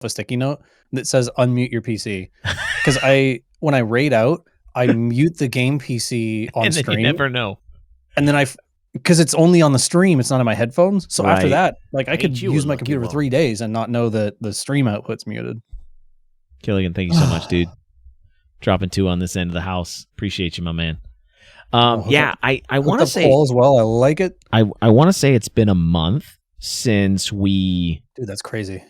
a sticky note that says unmute your PC. Because when I raid out, I mute the game PC on and then stream. You never know. And then because it's only on the stream, it's not on my headphones. So after Right. that, like I could Ain't you a use my lucky computer for woman. 3 days and not know that the stream output's muted. Killigan, thank you so much, dude. Dropping 2 on this end of the house. Appreciate you, my man. Yeah, I want to say as well. I like it. I want to say it's been a month since we. Dude, that's crazy.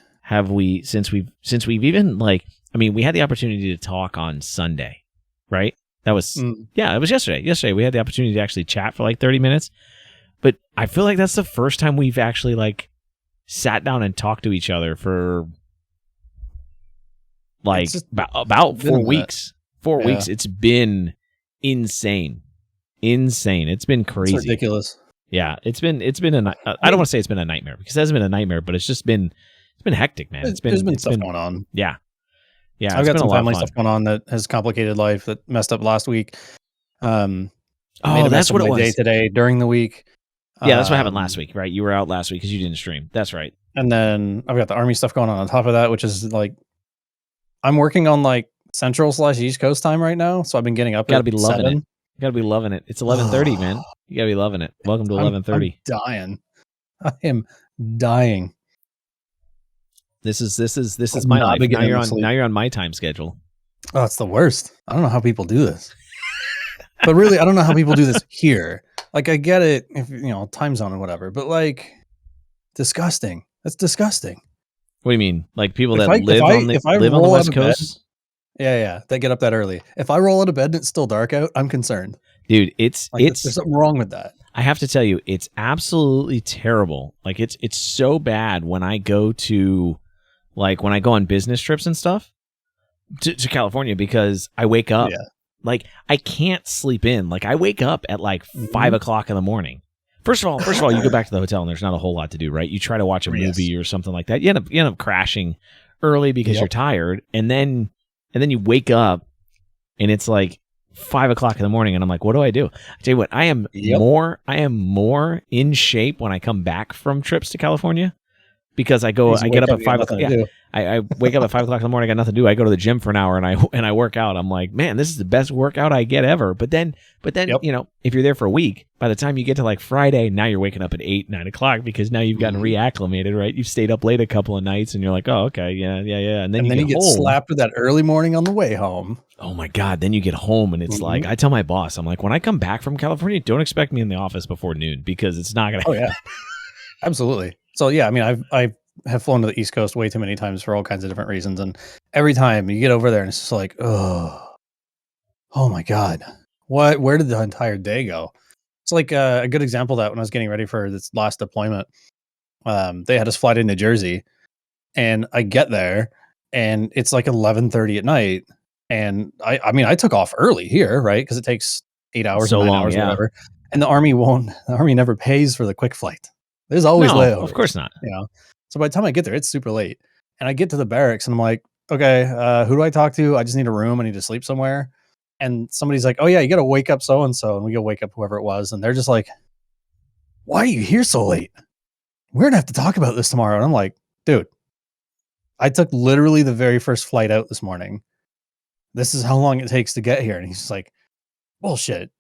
Since we've even like, I mean, we had the opportunity to talk on Sunday, right? That was it was yesterday. Yesterday we had the opportunity to actually chat for like 30 minutes. But I feel like that's the first time we've actually like sat down and talked to each other for like about 4 weeks. 4 weeks. It's been insane. It's been crazy. It's ridiculous. Yeah, it's been I don't want to say it's been a nightmare because it hasn't been a nightmare, but it's been hectic, man. There's been stuff going on. Yeah. I've got some family stuff going on that has complicated life that messed up last week. That's what it was. Day today during the week. Yeah, that's what happened last week, right? You were out last week because you didn't stream. That's right. And then I've got the army stuff going on top of that, which is like I'm working on like Central/East Coast time right now, so I've been getting up. Gotta be loving it. You gotta be loving it. It's 11:30, man. You gotta be loving it. Welcome to 11:30. I'm dying. I am dying. This is my life. Now you're on my time schedule. Oh, it's the worst. I don't know how people do this. But really, I don't know how people do this here. Like, I get it, if time zone and whatever, but like, disgusting. That's disgusting. What do you mean? Like people that live on the West Coast? Yeah. They get up that early. If I roll out of bed and it's still dark out, I'm concerned. Dude, it's there's something wrong with that. I have to tell you, it's absolutely terrible. Like it's so bad when I go on business trips and stuff to California because I wake up. Yeah. Like I can't sleep in. Like I wake up at like 5 o'clock in the morning. First of all, you go back to the hotel and there's not a whole lot to do, right? You try to watch a movie or something like that. You end up crashing early because you're tired, and then you wake up and it's like 5 o'clock in the morning, and I'm like, what do? I tell you what, I am more in shape when I come back from trips to California because I get up at 5 o'clock. Yeah. I wake up at 5 o'clock in the morning. I got nothing to do. I go to the gym for an hour and I work out. I'm like, man, this is the best workout I get ever. But then, if you're there for a week, by the time you get to like Friday, now you're waking up at 8, 9 o'clock because now you've gotten reacclimated, right? You've stayed up late a couple of nights and you're like, oh, okay, yeah. And then you get slapped with that early morning on the way home. Oh my God. Then you get home and it's like, I tell my boss, I'm like, when I come back from California, don't expect me in the office before noon because it's not going to. Oh yeah, absolutely. So yeah, I mean, I have flown to the East Coast way too many times for all kinds of different reasons, and every time you get over there and it's just like, oh my God, where did the entire day go? It's like a good example of that when I was getting ready for this last deployment, they had us fly to New Jersey, and I get there and it's like 11:30 at night, and I took off early here, right? Because it takes 8 hours, so 9 hours, whatever, and the army never pays for the quick flight. There's always layovers. Of course not. So by the time I get there, it's super late. And I get to the barracks and I'm like, okay, who do I talk to? I just need a room. I need to sleep somewhere. And somebody's like, oh yeah, you got to wake up so-and-so. And we go wake up whoever it was. And they're just like, why are you here so late? We're going to have to talk about this tomorrow. And I'm like, dude, I took literally the very first flight out this morning. This is how long it takes to get here. And he's just like, bullshit.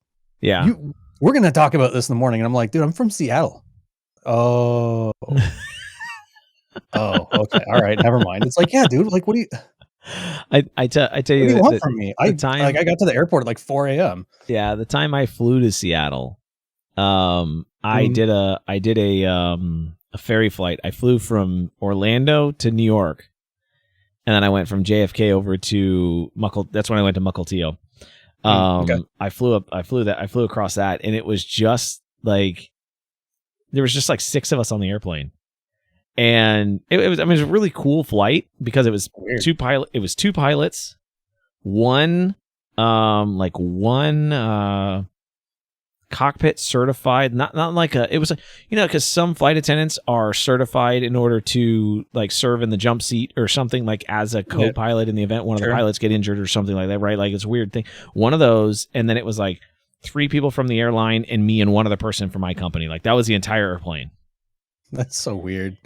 Yeah. We're going to talk about this in the morning. And I'm like, dude, I'm from Seattle. Oh. Oh, okay. All right. Never mind. It's like, yeah, dude. Like, what do you? I tell you, what do you want from me? I got to the airport at like 4 a.m. Yeah, the time I flew to Seattle, I did a ferry flight. I flew from Orlando to New York, and then I went from JFK over to That's when I went to Mukilteo. Okay. I flew across that, and it was just like there was just like 6 of us on the airplane. And it was a really cool flight because it was weird. Two pilots, one cockpit certified, not like it was because some flight attendants are certified in order to like serve in the jump seat or something, like as a co-pilot in the event one of the pilots get injured or something like that, right? Like it's a weird thing. One of those, and then it was like 3 people from the airline and me and one other person from my company. Like that was the entire airplane. That's so weird.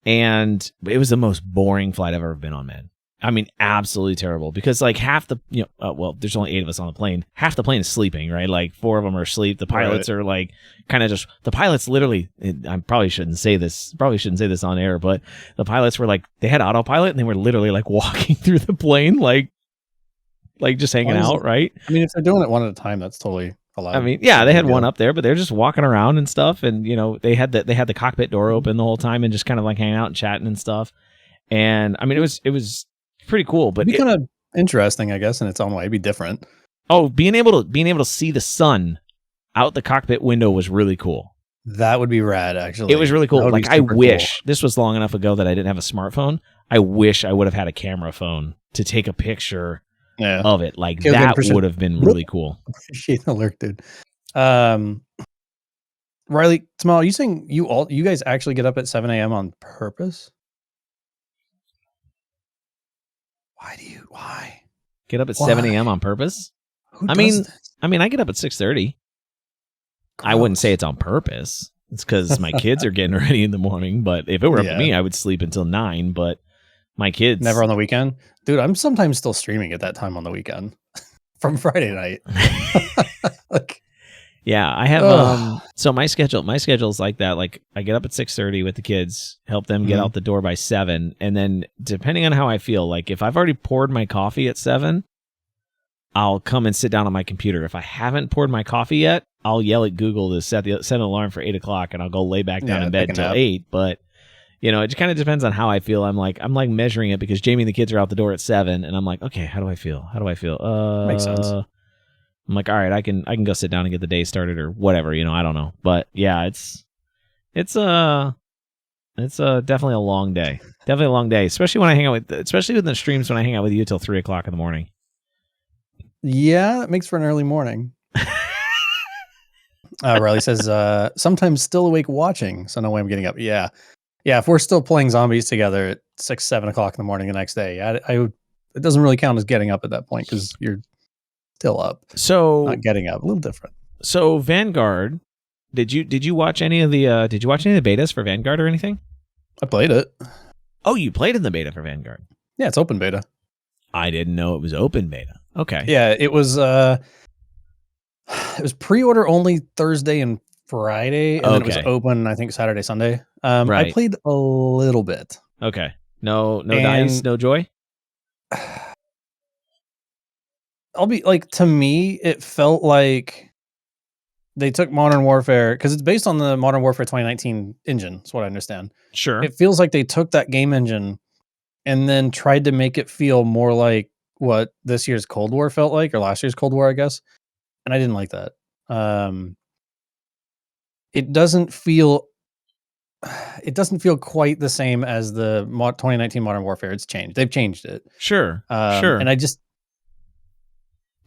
And it was the most boring flight I've ever been on, man. I mean, absolutely terrible, because like half the, well, there's only 8 of us on the plane. Half the plane is sleeping, right? Like 4 of them are asleep. The pilots are like kind of just, the pilots literally, I probably shouldn't say this on air, but the pilots were like, they had autopilot and they were literally like walking through the plane, like just hanging out, right? I mean, if they're doing it one at a time, that's totally allowed. I mean, yeah, they had one up there, but they're just walking around and stuff. And, they had the cockpit door open the whole time and just kind of like hanging out and chatting and stuff. And I mean, it was pretty cool, but it'd be kind of interesting, I guess, in its own way. It'd be different. Oh, being able to see the sun out the cockpit window was really cool. That would be rad, actually. It was really cool. Like, I wish this was long enough ago that I didn't have a smartphone. I wish I would have had a camera phone to take a picture of it. Like, that would have been really cool. Appreciate the alert, dude. Riley, Tamal, are you saying you guys actually get up at 7 a.m. on purpose? Why? Get up at 7 a.m. on purpose? I mean, I get up at 6:30. I wouldn't say it's on purpose. It's because my kids are getting ready in the morning. But if it were up to me, I would sleep until 9. But my kids never on the weekend, dude. I'm sometimes still streaming at that time on the weekend from Friday night. Yeah, I have. So my schedule's like that. Like, I get up at 6:30 with the kids, help them get out the door by 7, and then depending on how I feel, like if I've already poured my coffee at 7, I'll come and sit down on my computer. If I haven't poured my coffee yet, I'll yell at Google to set an alarm for 8 o'clock, and I'll go lay back down in bed till 8. But it just kind of depends on how I feel. I'm like measuring it because Jamie and the kids are out the door at 7, and I'm like, okay, how do I feel? Makes sense. I'm like, all right, I can go sit down and get the day started or whatever, I don't know. But yeah, it's definitely a long day. Definitely a long day, especially with the streams when I hang out with you till 3 o'clock in the morning. Yeah, that makes for an early morning. Riley says, sometimes still awake watching, so no way I'm getting up. Yeah. If we're still playing zombies together at 6, 7 o'clock in the morning the next day, it doesn't really count as getting up at that point because you're still up. So not getting up, a little different. So Vanguard, did you watch any of the betas for Vanguard or anything? I played it. Oh, you played in the beta for Vanguard? Yeah, it's open beta. I didn't know it was open beta. Okay. Yeah, it was pre-order only Thursday and Friday, and then it was open, I think, Saturday, Sunday. Right. I played a little bit. Okay. No dice, no joy? I'll be like, to me, it felt like they took Modern Warfare, because it's based on the Modern Warfare 2019 engine, that's what I understand. Sure. It feels like they took that game engine and then tried to make it feel more like what this year's Cold War felt like, or last year's Cold War, I guess. And I didn't like that. It doesn't feel quite the same as the 2019 Modern Warfare. It's changed. They've changed it. Sure. Sure. And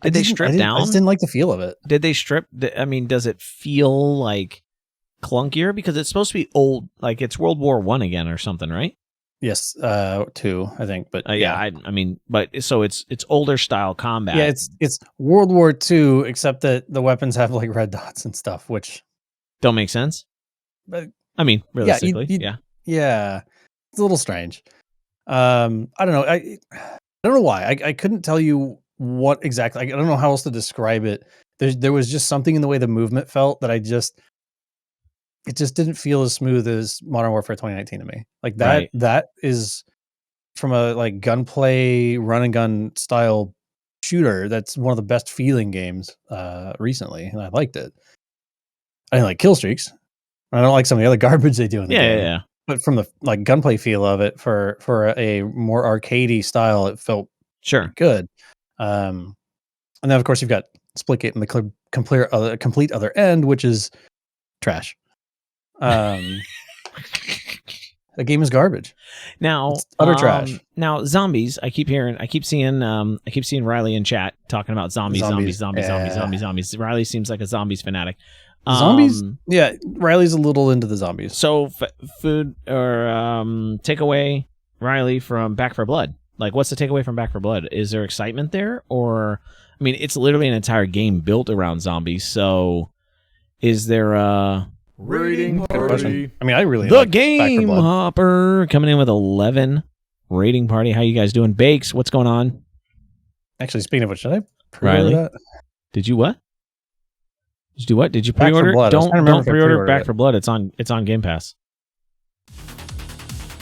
Did they strip down? I just didn't like the feel of it. Did they strip? I mean, does it feel like clunkier? Because it's supposed to be old, like it's World War I again or something, right? Yes, 2, I think. But I mean, but so it's older style combat. Yeah, it's World War II, except that the weapons have like red dots and stuff, which don't make sense. But I mean, realistically, yeah, it's a little strange. I don't know. I don't know why. I couldn't tell you what exactly. I don't know how else to describe it. There was just something in the way the movement felt that it just didn't feel as smooth as Modern Warfare 2019 to me. Like that, right. That is from a like gunplay, run and gun style shooter. That's one of the best feeling games recently, and I liked it. I didn't like kill streaks. I don't like some of the other garbage they do in the game. Yeah. But from the like gunplay feel of it, for a more arcadey style, it felt good. And then of course you've got Splitgate and the complete other end, which is trash. The game is garbage. Now, it's utter trash. Now, zombies. I keep seeing Riley in chat talking about zombies. Riley seems like a zombies fanatic. Zombies, yeah. Riley's a little into the zombies. So, food or takeaway, Riley, from Back 4 Blood. Like, what's the takeaway from Back 4 Blood? Is there excitement there, or I mean, it's literally an entire game built around zombies. So, is there Rating party. I mean, I really the like Game Hopper coming in with 11 rating party. How you guys doing? Bakes, what's going on? Actually, speaking of which, should I pre-order that? Did you what? Did you do what? Did you pre-order? Don't pre-order Back 4 Blood. It's on Game Pass.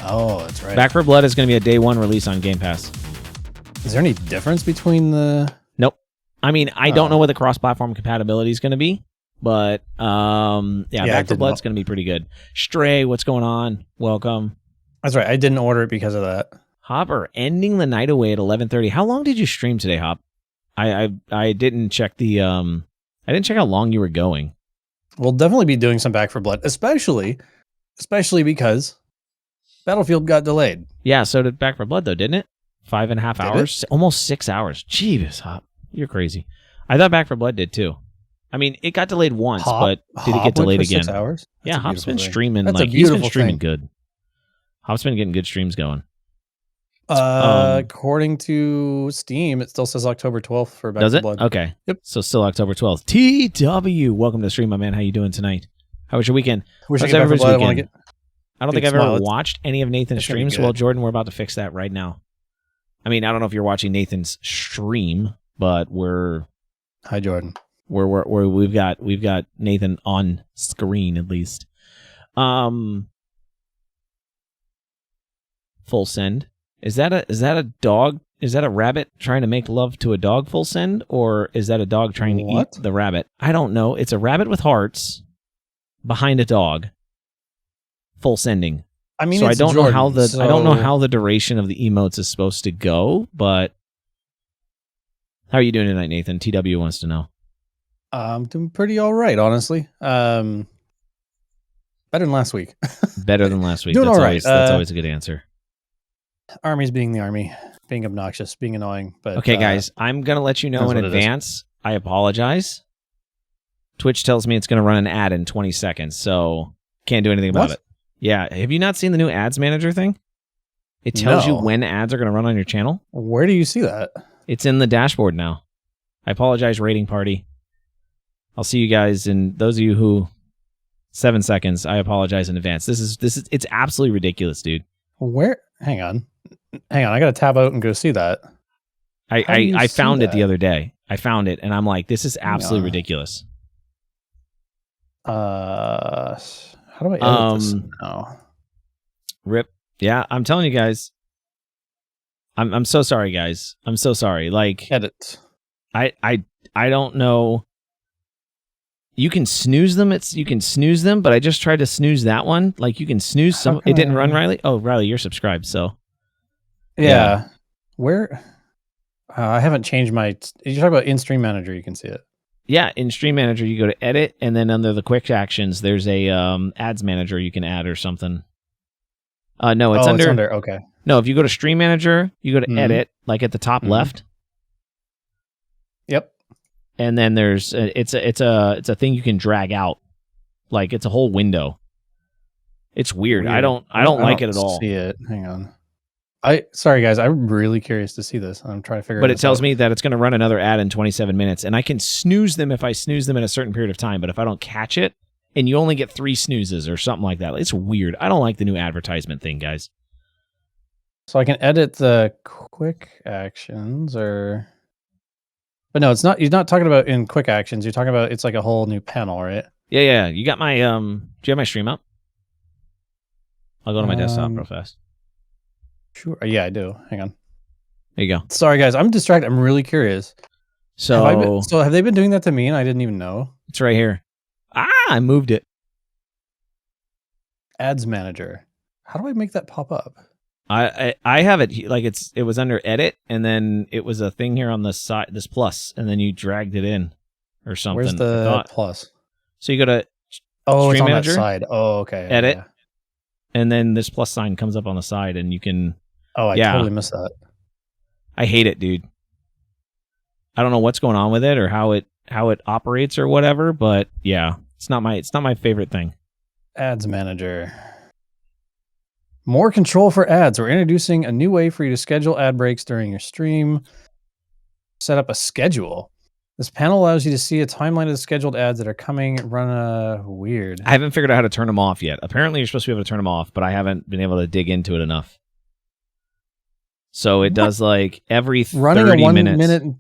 Oh, that's right. Back 4 Blood is going to be a day one release on Game Pass. Is there any difference between the? Nope. I mean, I don't know what the cross-platform compatibility is going to be, but Back 4 Blood's going to be pretty good. Stray, what's going on? Welcome. That's right. I didn't order it because of that. Hopper ending the night away at 11:30. How long did you stream today, Hop? I didn't check the I didn't check how long you were going. We'll definitely be doing some Back 4 Blood, especially because Battlefield got delayed. Yeah, so did Back 4 Blood though, didn't it? 5.5 hours, almost 6 hours. Jeez, Hop, you're crazy. I thought Back 4 Blood did too. I mean, it got delayed once, but did it get delayed again? 6 hours? Yeah, Hop's been streaming. That's he's been streaming good. Hop's been getting good streams going. According to Steam, it still says October 12th for Back 4 Blood. Does it? Okay. Yep. So still October 12th. TW, welcome to the stream, my man. How you doing tonight? How was your weekend? How's everybody's weekend? I don't think I've ever watched any of Nathan's streams. Well, Jordan, we're about to fix that right now. I mean, I don't know if you're watching Nathan's stream, but we're hi, Jordan. We've got Nathan on screen at least. Full send. Is that a dog? Is that a rabbit trying to make love to a dog? Full send, or is that a dog trying to eat the rabbit? I don't know. It's a rabbit with hearts behind a dog. Full sending. I mean, so I don't know how the duration of the emotes is supposed to go. But how are you doing tonight, Nathan? TW wants to know. I'm doing pretty all right, honestly. Better than last week. Better than last week. Doing all right. That's always a good answer. Army's being the army, being obnoxious, being annoying. But okay, guys, I'm gonna let you know in advance. I apologize. Twitch tells me it's gonna run an ad in 20 seconds, so can't do anything about it. Yeah, have you not seen the new ads manager thing? It tells you when ads are gonna run on your channel. Where do you see that? It's in the dashboard now. I apologize, rating party. I'll see you guys, and those of you who 7 seconds. I apologize in advance. This is it's absolutely ridiculous, dude. Where? Hang on. I gotta tab out and go see that. I found it the other day. I found it and I'm like, this is absolutely ridiculous. How do I edit this now? Rip. Yeah, I'm telling you guys. I'm so sorry, guys. I'm so sorry. Like edit. I don't know. You can snooze them. You can snooze them, but I just tried to snooze that one. Like you can snooze some. It didn't run, Riley. Oh, Riley, you're subscribed, so yeah. Where? I haven't changed my. You talk about in Stream Manager. You can see it. Yeah, in Stream Manager, you go to Edit, and then under the Quick Actions, there's a Ads Manager you can add or something. No, it's under. Okay. No, if you go to Stream Manager, you go to Edit, like at the top left. Yep. And then there's it's a thing you can drag out, like it's a whole window. It's weird. I don't like it at all. See it? Hang on. Sorry guys, I'm really curious to see this. I'm trying to figure. But it tells me that it's going to run another ad in 27 minutes, and I can snooze them if I snooze them in a certain period of time. But if I don't catch it, and you only get 3 snoozes or something like that, it's weird. I don't like the new advertisement thing, guys. So I can edit the Quick Actions, or. But no, it's not. You're not talking about in Quick Actions. You're talking about it's like a whole new panel, right? Yeah. You got my do you have my stream up? I'll go to my desktop real fast. Sure. Yeah, I do. Hang on. There you go. Sorry, guys. I'm distracted. I'm really curious. So have they been doing that to me and I didn't even know? It's right here. I moved it. Ads Manager. How do I make that pop up? I have it like it was under Edit, and then it was a thing here on the side, this plus, and then you dragged it in or something. Where's the plus? So you go to Stream Manager, on that side. Oh, okay. Edit, and then this plus sign comes up on the side, and you can. Oh, I totally missed that. I hate it, dude. I don't know what's going on with it or how it operates or whatever, but yeah, it's not my favorite thing. Ads Manager. More control for ads. We're introducing a new way for you to schedule ad breaks during your stream. Set up a schedule. This panel allows you to see a timeline of the scheduled ads that are coming. Weird. I haven't figured out how to turn them off yet. Apparently, you're supposed to be able to turn them off, but I haven't been able to dig into it enough. So it does like every 30 minutes.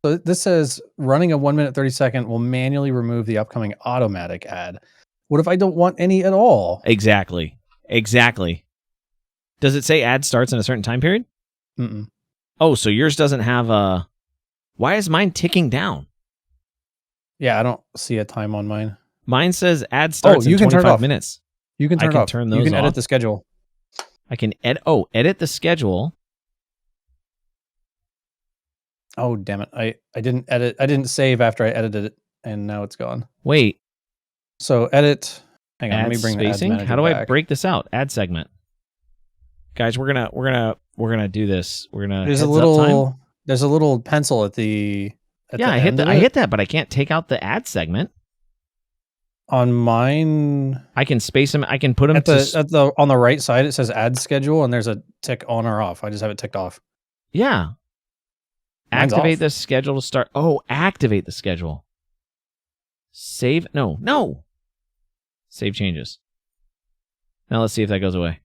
So this says running a 1 minute 30 second will manually remove the upcoming automatic ad. What if I don't want any at all? Exactly. Does it say ad starts in a certain time period? Mm-mm. Oh, so yours doesn't have a... Why is mine ticking down? Yeah, I don't see a time on mine. Mine says ad starts in 25 minutes. You can turn it off. Turn those you can off. edit the schedule. I can edit the schedule. Oh, damn it. I didn't edit. I didn't save after I edited it, and now it's gone. Wait. So edit. Hang on, let me bring spacing. The ad How do back. I break this out? Ad segment. Guys, we're gonna do this. We're gonna. There's a little pencil at the. I hit that, but I can't take out the ad segment. On mine, I can space them. I can put them on the right side. It says ad schedule, and there's a tick on or off. I just have it ticked off. Yeah. Mine's activate off. the schedule to start. Oh, activate the schedule. Save. No. Save changes. Now let's see if that goes away.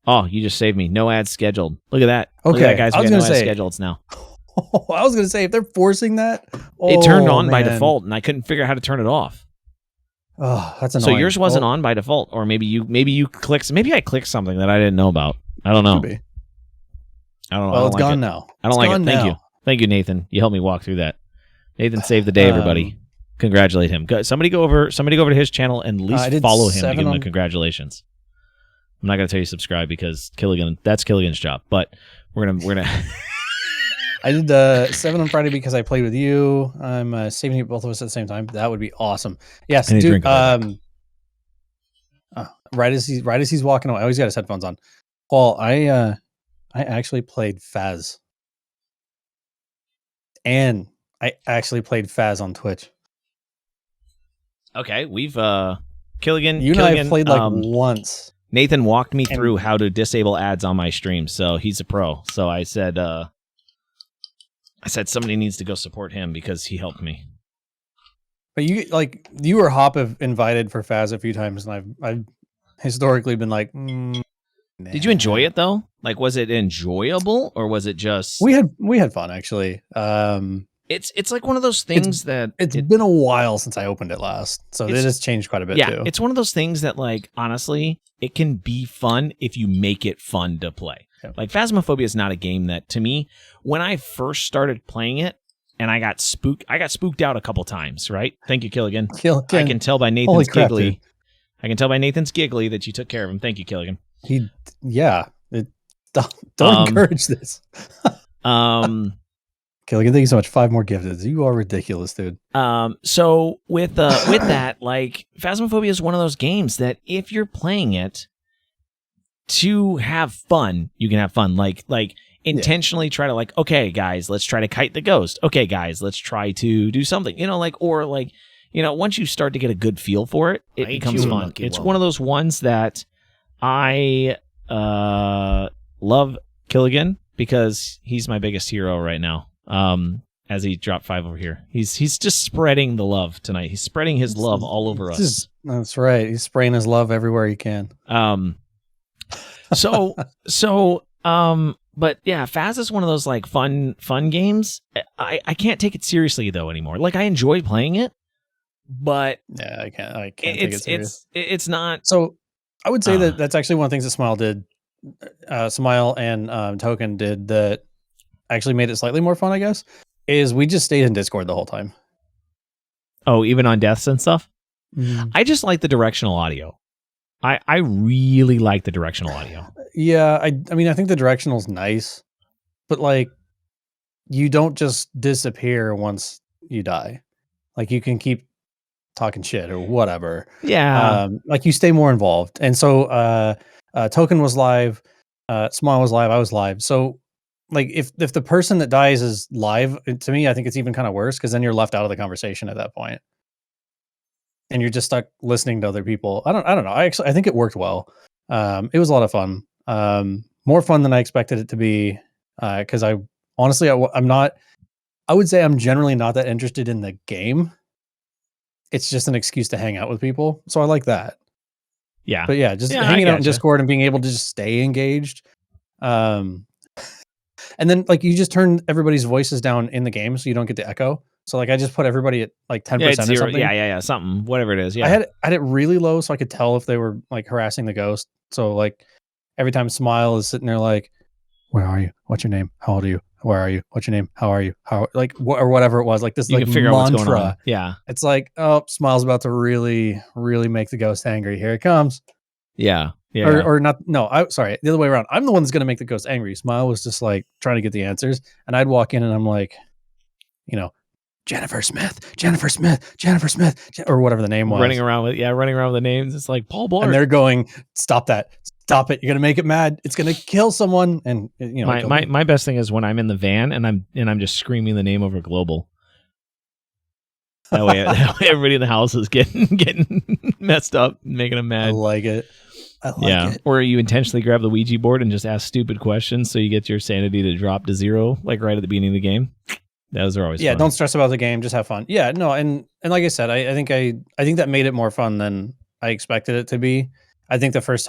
Oh, you just saved me. No ads scheduled. Look at that. Okay, Look at that, guys. We got no ads say, scheduled now. I was going to say, if they're forcing that, it turned on by default, and I couldn't figure out how to turn it off. Oh, that's annoying. So yours wasn't on by default, or maybe you clicked. Maybe I clicked something that I didn't know about. I don't know. I don't know. Well, it's gone now. I don't like it. Thank you, Nathan. You helped me walk through that. Nathan saved the day, everybody. Congratulate him. Somebody go over to his channel and at least follow him to give him a congratulations. I'm not going to tell you subscribe because that's Killigan's job, but we're gonna. I did 7 on Friday because I played with you. I'm saving both of us at the same time. That would be awesome. Yes, dude. Right as he's walking away, he's got his headphones on. Paul, I actually played Faz, and I actually played Faz on Twitch. Okay, we've Killigan. You and I have played like once. Nathan walked me through how to disable ads on my stream, so he's a pro. So I said somebody needs to go support him because he helped me. But you were Hop have invited for Faz a few times, and I've historically been like, nah. Did you enjoy it though? Like, was it enjoyable or was it just? We had fun actually. It's like one of those things it's been a while since I opened it last, so it has changed quite a bit. Yeah, it's one of those things that, like, honestly, it can be fun if you make it fun to play. Yeah. Like, Phasmophobia is not a game that, to me, when I first started playing it, and I got spooked out a couple times. Right? Thank you, Killigan. I can tell by Nathan's giggly. Dude. I can tell by Nathan's giggly that you took care of him. Thank you, Killigan. Don't encourage this. Killigan, thank you so much. 5 more gifted. You are ridiculous, dude. So with that, like, Phasmophobia is one of those games that if you're playing it to have fun, you can have fun. Like intentionally try to, like, okay, guys, let's try to kite the ghost. Okay, guys, let's try to do something. Once you start to get a good feel for it, it becomes fun. It's one of those ones that I love Killigan because he's my biggest hero right now. As he dropped 5 over here, he's just spreading the love tonight. He's spreading his love all over us. That's right. He's spraying his love everywhere he can. But yeah, Faz is one of those, like, fun games. I can't take it seriously though anymore. Like, I enjoy playing it, but yeah, I can't take it serious. It's not. So I would say that's actually one of the things that Smile did. Smile and Token did that actually made it slightly more fun, I guess, is we just stayed in Discord the whole time. Oh, even on deaths and stuff? Mm. I just like the directional audio. I really like the directional audio. Yeah, I mean, I think the directional's nice, but, like, you don't just disappear once you die. Like, you can keep talking shit or whatever. Yeah. Like, you stay more involved. And so Token was live, Smile was live, I was live. So, like, if the person that dies is live, to me, I think it's even kind of worse because then you're left out of the conversation at that point, and you're just stuck listening to other people. I don't know. I think it worked well. It was a lot of fun. More fun than I expected it to be. Because I'm not I would say I'm generally not that interested in the game. It's just an excuse to hang out with people, so I like that. Yeah. But yeah, just Yeah, I hanging out in gotcha. Discord and being able to just stay engaged. And then like you just turn everybody's voices down in the game so you don't get the echo. So like I just put everybody at like 10% Yeah, it's or 0. something. Yeah. Something, whatever it is. Yeah. I had it really low so I could tell if they were like harassing the ghost. So like every time Smile is sitting there like, where are you? What's your name? How old are you? Where are you? What's your name? How are you? How like or whatever it was. Like this You like can figure out what's going on. mantra. Yeah. It's like, oh, Smile's about to really, really make the ghost angry. Here it comes. Yeah. Yeah. Or not. No, sorry. The other way around. I'm the one that's going to make the ghost angry. Smile was just like trying to get the answers. And I'd walk in and I'm like, you know, Jennifer Smith, or whatever the name was. Running around with the names. It's like Paul Blart. And they're going, stop that. Stop it. You're going to make it mad. It's going to kill someone. And you know, my best thing is when I'm in the van and I'm just screaming the name over Global. That way everybody in the house is getting messed up, making them mad. I like it. It. Or you intentionally grab the Ouija board and just ask stupid questions so you get your sanity to drop to 0, like right at the beginning of the game. Those are always fun. Don't stress about the game. Just have fun. Yeah, no, and like I said, I think that made it more fun than I expected it to be. I think the first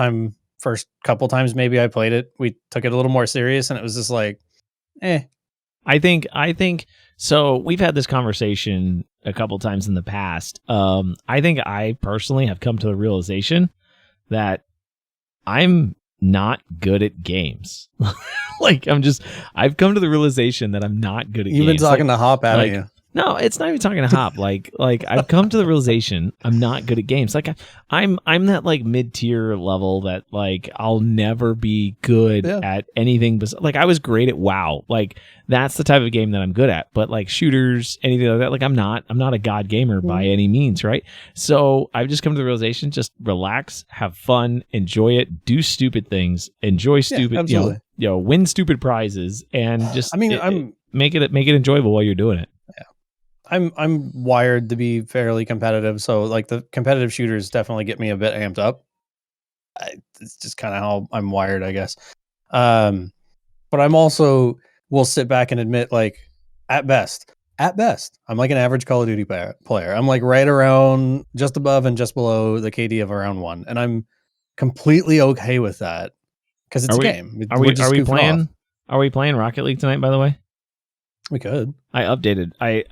couple times maybe I played it, we took it a little more serious, and it was just like, eh. I think so. We've had this conversation a couple times in the past. I think I personally have come to the realization that I'm not good at games. Like I've come to the realization that I'm not good at games. You've been talking to Hop, haven't you? No, it's not even talking to Hop. Like I've come to the realization I'm not good at games. Like I'm that like mid-tier level that like I'll never be good at anything. Like I was great at WoW. Like that's the type of game that I'm good at. But like shooters, anything like that, like I'm not a god gamer by any means, right? So I've just come to the realization: just relax, have fun, enjoy it, do stupid things, enjoy stupid, win stupid prizes, and just make it enjoyable while you're doing it. I'm wired to be fairly competitive, so like the competitive shooters definitely get me a bit amped up. It's just kind of how I'm wired, I guess. But I'm also will sit back and admit, like at best, I'm like an average Call of Duty player. I'm like right around, just above and just below the KD of around 1, and I'm completely okay with that because it's a game. Are we playing? Are we playing Rocket League tonight? By the way. We could. I updated. I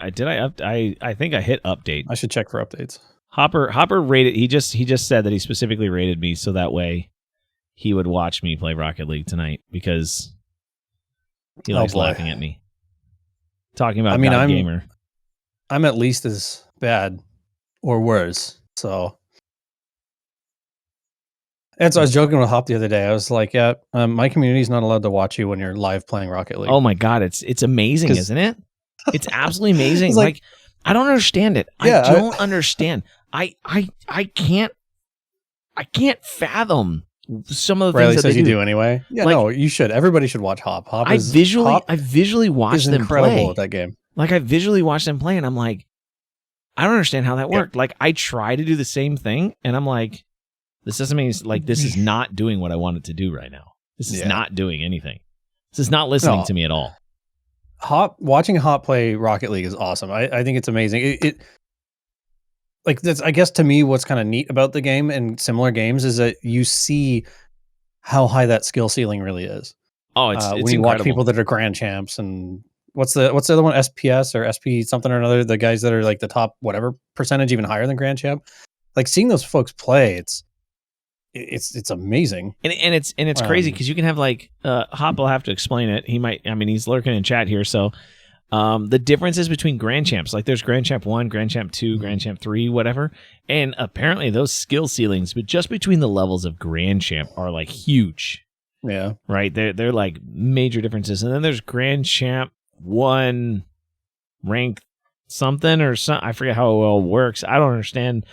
think I hit update. I should check for updates. Hopper rated. He just said that he specifically rated me so that way he would watch me play Rocket League tonight because he likes laughing at me. Talking about God Gamer. I'm at least as bad or worse. So. And so I was joking with Hop the other day. I was like, yeah, my community's not allowed to watch you when you're live playing Rocket League. Oh my God. It's amazing, isn't it? It's absolutely amazing. Like, I don't understand it. Yeah, I don't understand. I can't fathom some of the things that says they you do anyway. Yeah, like, no, you should. Everybody should watch Hop. I visually watch them play at that game. Like I visually watch them play and I'm like, I don't understand how that worked. Like I try to do the same thing and I'm like, this doesn't mean like this is not doing what I want it to do right now. This is not doing anything. This is not listening to me at all. Watching Hop play Rocket League is awesome. I think it's amazing. It like that's, I guess to me what's kind of neat about the game and similar games is that you see how high that skill ceiling really is. Oh, it's when you incredible. watch people that are grand champs and what's the other one, SPS or SP something or another, the guys that are like the top whatever percentage even higher than grand champ. Like seeing those folks play, it's amazing. And it's crazy because you can have like Hop will have to explain it. He might, I mean, he's lurking in chat here. So the differences between Grand Champs, like there's Grand Champ 1, Grand Champ 2, Grand Champ 3, whatever. And apparently those skill ceilings, but just between the levels of Grand Champ are like huge. Yeah. Right? They're like major differences. And then there's Grand Champ 1 rank something or something. I forget how it all works. I don't understand.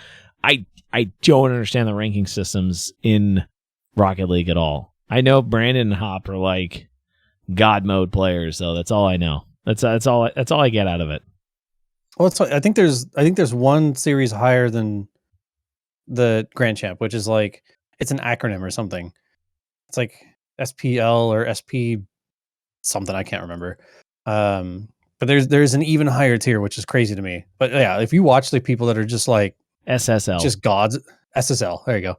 I don't understand the ranking systems in Rocket League at all. I know Brandon and Hop are like God mode players, though. That's all I know. That's all I get out of it. Well, I think there's one series higher than the Grand Champ, which is like it's an acronym or something. It's like SPL or SP something, I can't remember. But there's an even higher tier, which is crazy to me. But yeah, if you watch the people that are just like SSL, just gods, SSL, there you go.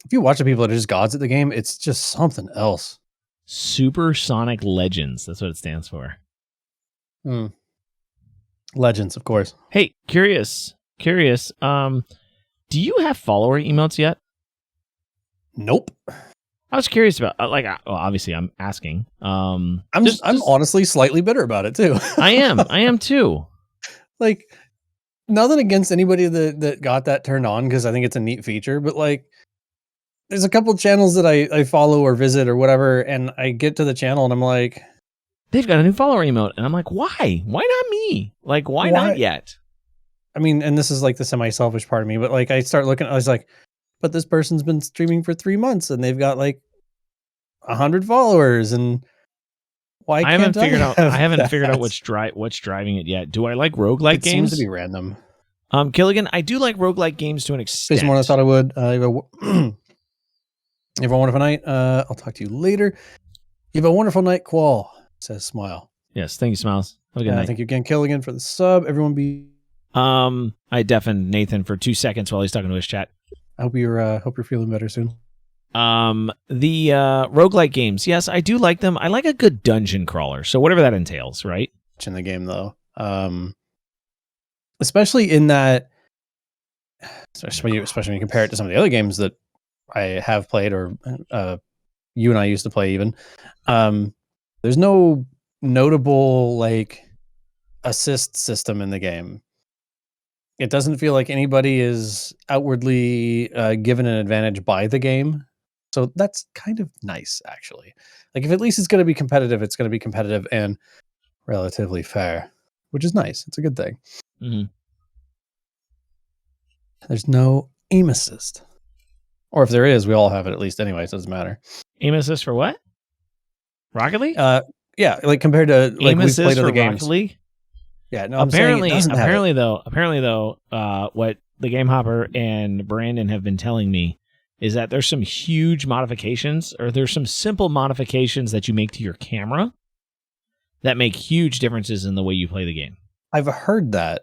If you watch the people that are just gods at the game, it's just something else. Supersonic Legends. That's what it stands for. Legends, of course. Hey, curious. Do you have follower emotes yet? Nope. I was curious about, obviously I'm asking. I'm honestly slightly bitter about it too. I am too. Like, nothing against anybody that got that turned on, because I think it's a neat feature, but like, there's a couple channels that I follow or visit or whatever, and I get to the channel and I'm like, they've got a new follower emote, and I'm like, why? Why not me? Like, why not yet? I mean, and this is like the semi-selfish part of me, but like, I start looking, I was like, but this person's been streaming for 3 months and they've got like 100 followers, and why I haven't figured out what's driving it yet. Do I like roguelike games? It seems to be random. Gilligan, I do like roguelike games to an extent. Based on what I thought I would. You have a wonderful night. I'll talk to you later. You have a wonderful night, Qual, says Smile. Yes, thank you, Smiles. Have a good night. Thank you again, Killigan, for the sub. Everyone be... I deafened Nathan for 2 seconds while he's talking to his chat. I hope you're feeling better soon. The roguelike games, yes, I do like them. I like a good dungeon crawler, so whatever that entails, right? In the game, though. Especially in that... Especially when you compare it to some of the other games that I have played, or you and I used to play even. There's no notable like assist system in the game. It doesn't feel like anybody is outwardly given an advantage by the game. So that's kind of nice, actually. Like, if at least it's going to be competitive, it's going to be competitive and relatively fair, which is nice. It's a good thing. Mm-hmm. There's no aim assist. Or if there is, we all have it at least anyway, so it doesn't matter. Aim assist for what? Rocket League? Yeah, like compared to like aim we've played other games. Rocket League? Yeah, no. Apparently though, what the Game Hopper and Brandon have been telling me is that there's some huge modifications, or there's some simple modifications that you make to your camera that make huge differences in the way you play the game. I've heard that.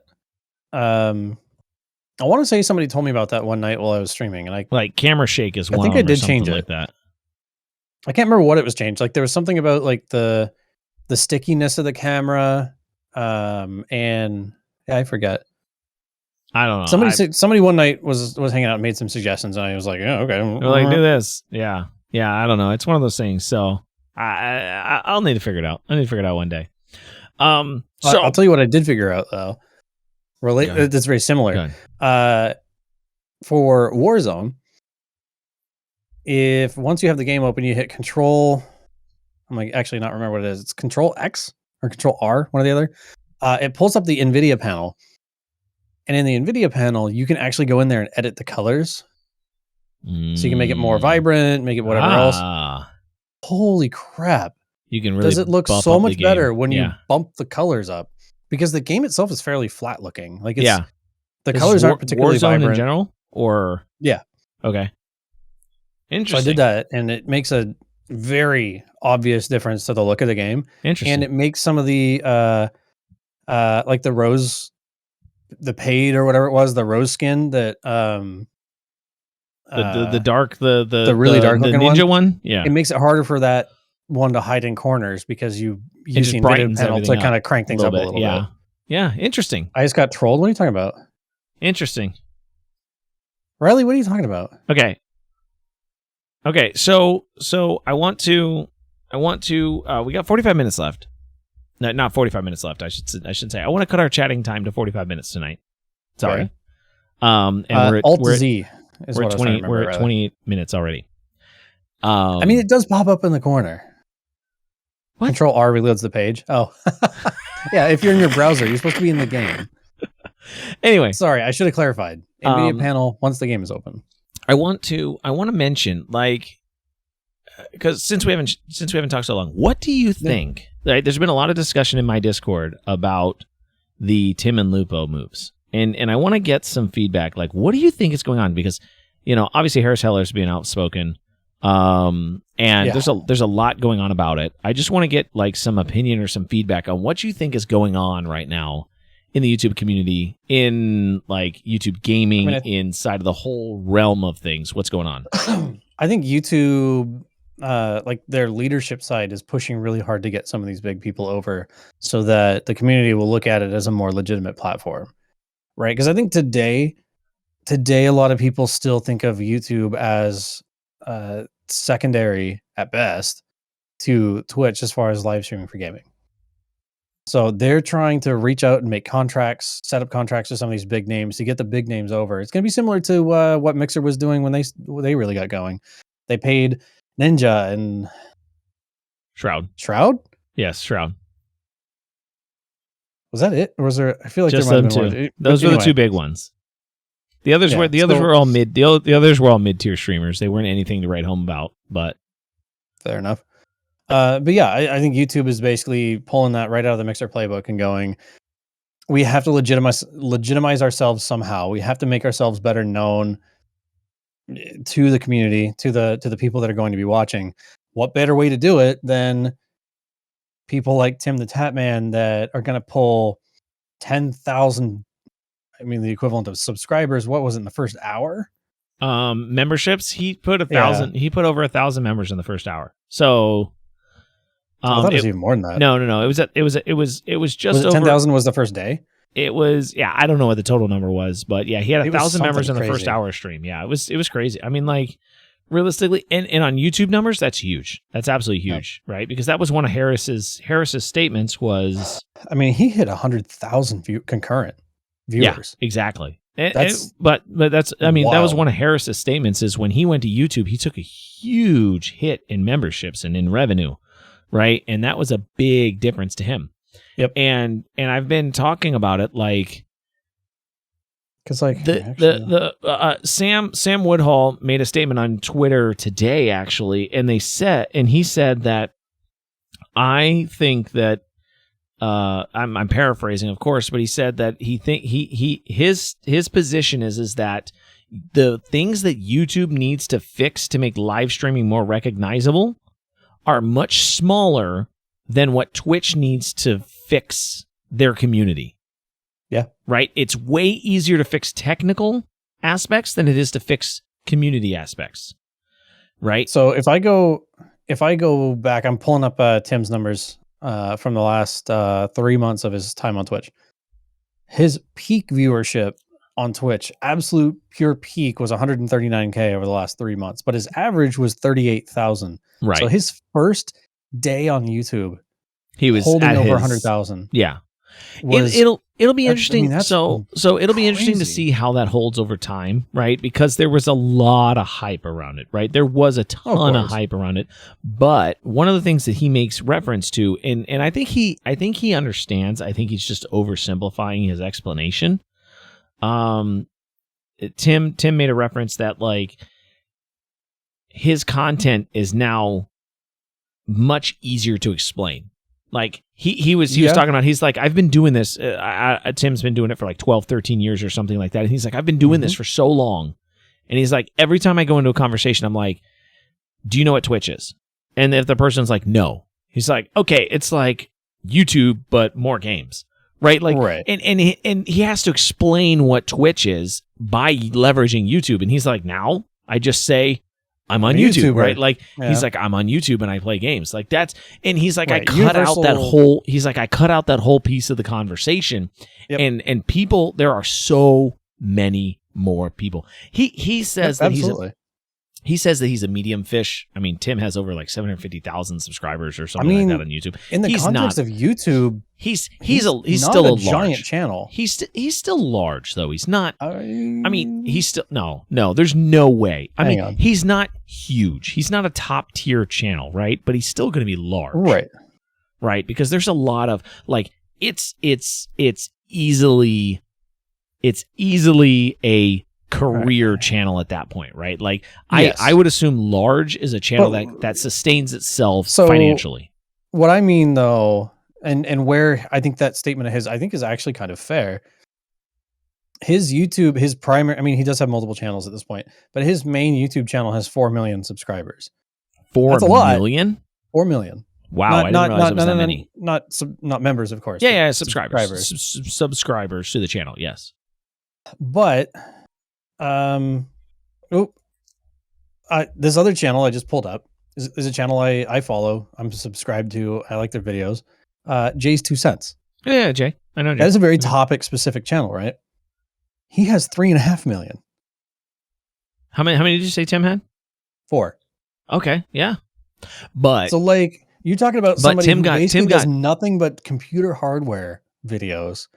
I want to say somebody told me about that one night while I was streaming, and like camera shake is one. I think I did change it like that. I can't remember what it was changed. Like, there was something about like the stickiness of the camera, and yeah, I forget. I don't know. Somebody one night was hanging out and made some suggestions, and I was like, yeah, okay. They're like, do this. Yeah. I don't know. It's one of those things. So I'll need to figure it out. I need to figure it out one day. So I'll tell you what I did figure out though. That's very similar. For Warzone, if once you have the game open, you hit Control. I'm like, actually not remember what it is. It's Control X or Control R, one or the other. It pulls up the NVIDIA panel, and in the NVIDIA panel, you can actually go in there and edit the colors, so you can make it more vibrant, make it whatever else. Holy crap! You can really does it look so much better when you bump the colors up, because the game itself is fairly flat looking. Like, it's, the colors aren't particularly Warzone vibrant in general, or okay. Interesting. So I did that, and it makes a very obvious difference to the look of the game. Interesting. And it makes some of the like the rose, the paid or whatever it was, the rose skin that the dark, the really dark the looking ninja one. Yeah, it makes it harder for that one to hide in corners, because you use the brightens panel to kind of crank things up a little bit. Yeah, interesting. I just got trolled. What are you talking about? Interesting. Riley, what are you talking about? Okay, so I want to we got 45 minutes left. No, not 45 minutes left. I should say. I want to cut our chatting time to 45 minutes tonight. Sorry. Okay. And we're at 28 minutes already. I mean, it does pop up in the corner. What? Control R reloads the page. Oh. Yeah, if you're in your browser, you're supposed to be in the game. Anyway, sorry, I should have clarified. NVIDIA panel once the game is open. I want to mention, like, because since we haven't talked so long, what do you think? Right, there's been a lot of discussion in my Discord about the Tim and Lupo moves, and I want to get some feedback. Like, what do you think is going on? Because, obviously Harris Heller's being outspoken. And there's a lot going on about it. I just want to get like some opinion or some feedback on what you think is going on right now in the YouTube community, in like YouTube gaming, inside of the whole realm of things. What's going on? I think YouTube, like their leadership side, is pushing really hard to get some of these big people over, so that the community will look at it as a more legitimate platform, right? Because I think today, a lot of people still think of YouTube as secondary at best to Twitch as far as live streaming for gaming. So they're trying to reach out and make contracts, set up contracts with some of these big names to get the big names over. It's going to be similar to what Mixer was doing when they really got going. They paid Ninja and Shroud. Yes, Shroud. Was that it? Or was there? I feel like just there might them have two. been more. Those were the two big ones. The others were all mid. The others were all mid-tier streamers. They weren't anything to write home about. But fair enough. But yeah, I think YouTube is basically pulling that right out of the Mixer playbook and going, we have to legitimize ourselves somehow. We have to make ourselves better known to the community, to the people that are going to be watching. What better way to do it than people like Tim the Tatman that are going to pull 10,000, I mean, the equivalent of subscribers. What was it in the first hour? Memberships. He put 1,000. Yeah. He put over 1,000 members in the first hour. So I thought it was even more than that. No. It was just over 10,000 was the first day. It was, yeah. I don't know what the total number was, but yeah, he had 1,000 members in the first hour stream. Yeah, it was crazy. I mean, like realistically, and on YouTube numbers, that's huge. That's absolutely huge, right? Because that was one of Harris's statements was. I mean, he hit 100,000 concurrent viewers. Yeah, exactly. But that's, I mean, wild. That was one of Harris's statements is when he went to YouTube, he took a huge hit in memberships and in revenue, right? And that was a big difference to him. Yep. And I've been talking about it like, because like Sam Woodhull made a statement on Twitter today actually, and he said that I think that I'm paraphrasing, of course, but he said that his position is that the things that YouTube needs to fix to make live streaming more recognizable are much smaller than what Twitch needs to fix their community. Yeah. Right? It's way easier to fix technical aspects than it is to fix community aspects. Right? So if I go back, I'm pulling up Tim's numbers from the last 3 months of his time on Twitch. His peak viewership on Twitch, absolute pure peak, was 139K over the last 3 months, but his average was 38,000. Right. So his first day on YouTube, he was holding over 100,000. Yeah. It'll be interesting. I mean, so it'll be interesting to see how that holds over time, right? Because there was a lot of hype around it, right? There was a ton of hype around it. But one of the things that he makes reference to, and I think he understands. I think he's just oversimplifying his explanation. Tim made a reference that like his content is now much easier to explain. Like he was talking about, he's like, I've been doing this. Tim's been doing it for like 12, 13 years or something like that. And he's like, I've been doing this for so long. And he's like, every time I go into a conversation, I'm like, do you know what Twitch is? And if the person's like, no, he's like, okay, it's like YouTube, but more games. Right. Like, right. And he has to explain what Twitch is by leveraging YouTube. And he's like, now I just say, I'm on YouTube, right? Like he's like, I'm on YouTube and I play games. Like that's, and he's like, right. I cut out that whole piece of the conversation. Yep. And people, there are so many more people. He says that he says that he's a medium fish. I mean, Tim has over like 750,000 subscribers or something like that on YouTube. In the context of YouTube, he's still a giant channel. He's still large though. He's not. I mean, he's still no. There's no way. I mean, he's not huge. He's not a top tier channel, right? But he's still going to be large, right? Because there's a lot of like it's easily a career channel at that point, right? Like I would assume large is a channel that sustains itself financially. What I mean though, and where I think that statement of his, I think is actually kind of fair, his YouTube, his primary, I mean, he does have multiple channels at this point, but his main YouTube channel has 4 million subscribers. 4 million? 4 million. Wow, I didn't realize it was that many. Not members, of course. Yeah, subscribers. Subscribers to the channel, yes. But, this other channel I just pulled up is a channel I follow. I'm subscribed to. I like their videos. Jay's 2 Cents. Yeah, Jay. I know Jay. That is a very topic-specific channel, right? He has 3.5 million. How many did you say Tim had? 4. Okay, yeah. But so like you're talking about somebody who basically does nothing but computer hardware videos,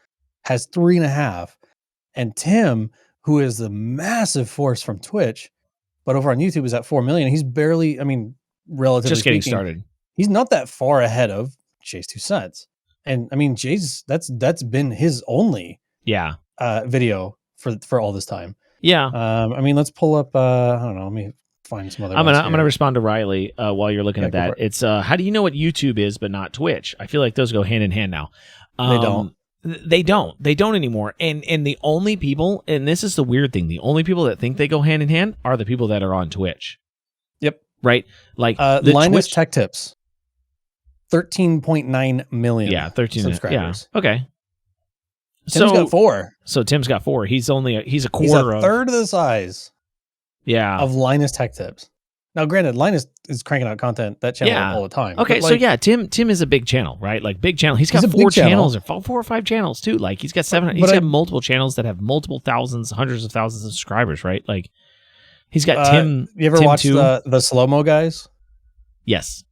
has 3.5, and Tim, who is the massive force from Twitch, but over on YouTube is at 4 million. He's barely, I mean, relatively just getting speaking, started. He's not that far ahead of Jay's 2 Cents. And I mean, Jay's that's been his only video for all this time. Yeah. I mean, let's pull up I don't know, let me find some other I'm gonna respond to Riley while you're looking at that. It's how do you know what YouTube is but not Twitch? I feel like those go hand in hand now. They don't anymore. And the only people, and this is the weird thing, the only people that think they go hand in hand are the people that are on Twitch. Yep. Right? Like Linus Tech Tips. 13.9 million. Yeah, 13 subscribers. Yeah. Okay. Tim's got 4. So Tim's got 4. He's a quarter he's a third of the size. Yeah. Of Linus Tech Tips. Now, granted, Linus is cranking out content that channel all the time. Okay, so Tim is a big channel, right? Like big channel. He's got 4 channels or 4 or 5 channels too. Like he's got 7. He's got multiple channels that have multiple thousands, hundreds of thousands of subscribers, right? Like he's got Tim. You ever watched the Slow Mo Guys? Yes,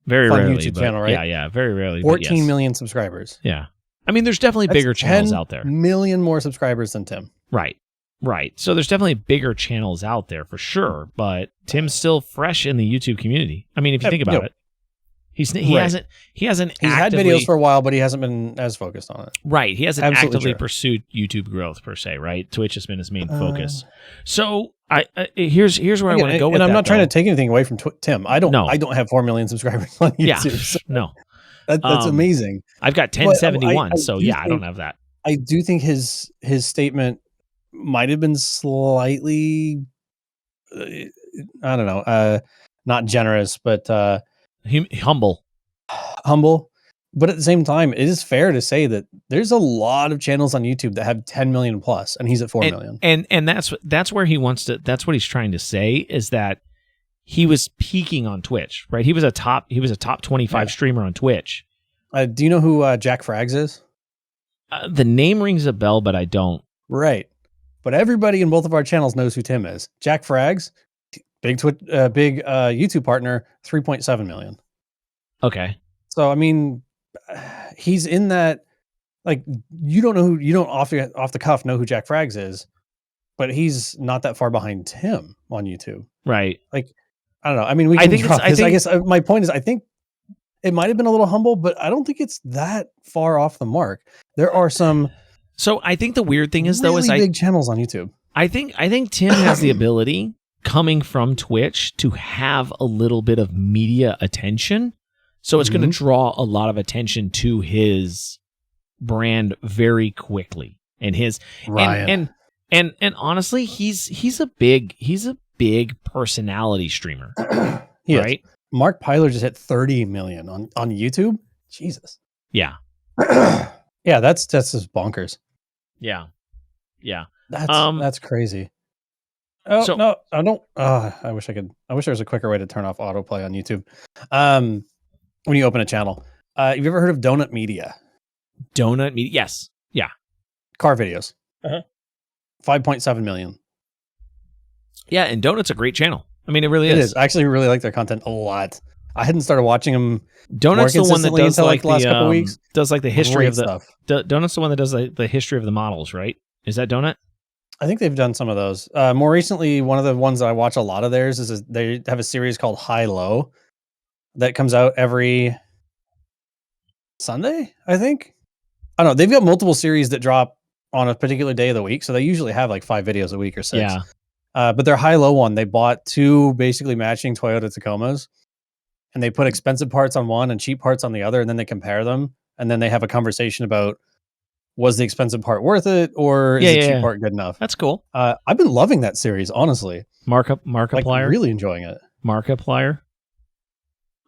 very Fun rarely. YouTube channel, right? Yeah, very rarely. 14 million subscribers. Yeah, I mean, there's definitely bigger channels out there. 10 million more subscribers than Tim. Right. So there's definitely bigger channels out there for sure, but Tim's still fresh in the YouTube community. I mean, if you think about it, he hasn't he's had videos for a while, but he hasn't been as focused on it. Right. He hasn't actively pursued YouTube growth per se, right? Twitch has been his main focus. So here's where I want to go with that. And I'm not trying to take anything away from Tim. I don't have 4 million subscribers on YouTube. Yeah, so no. That's amazing. I've got 1071, I don't have that. I do think his statement might have been slightly I don't know, not generous, but humble. But at the same time, it is fair to say that there's a lot of channels on YouTube that have 10 million plus, and he's at 4 million. And that's where he wants to. That's what he's trying to say is that he was peaking on Twitch, right? He was a top 25 streamer on Twitch. Do you know who Jack Frags is? The name rings a bell, but I don't. Right. But everybody in both of our channels knows who Tim is. Jack Frags, big YouTube partner, 3.7 million. Okay. So I mean, he's in that. Like you don't off the cuff know who Jack Frags is, but he's not that far behind Tim on YouTube. Right. Like I don't know. I mean, we can drop this. I guess my point is, I think it might have been a little humble, but I don't think it's that far off the mark. There are some. So I think the weird thing is really big channels on YouTube. I think Tim has the ability coming from Twitch to have a little bit of media attention. So it's going to draw a lot of attention to his brand very quickly. And his and honestly, he's a big personality streamer. Right? Mark Pyler just hit 30 million on YouTube. Jesus. Yeah. Yeah, that's just bonkers. Yeah. That's crazy. Oh, so, no, I don't. I wish there was a quicker way to turn off autoplay on YouTube. When you open a channel, have you ever heard of Donut Media? Donut Media, yes, yeah. Car videos, 5.7 million. Yeah, and Donut's a great channel. I mean, it really is. It is. I actually really like their content a lot. I hadn't started watching them. Donut's the one that does like the last couple weeks. Does like the history of the stuff. Donut's the one that does the history of the models, right? Is that Donut? I think they've done some of those. More recently, one of the ones that I watch a lot of theirs is they have a series called High Low that comes out every Sunday, I think. I don't know. They've got multiple series that drop on a particular day of the week, so they usually have like 5 videos a week or 6. Yeah. But their High Low one, they bought 2 basically matching Toyota Tacomas, and they put expensive parts on one and cheap parts on the other, and then they compare them, and then they have a conversation about was the expensive part worth it, or is the cheap part good enough? That's cool. I've been loving that series, honestly. Markiplier, like, really enjoying it. Markiplier.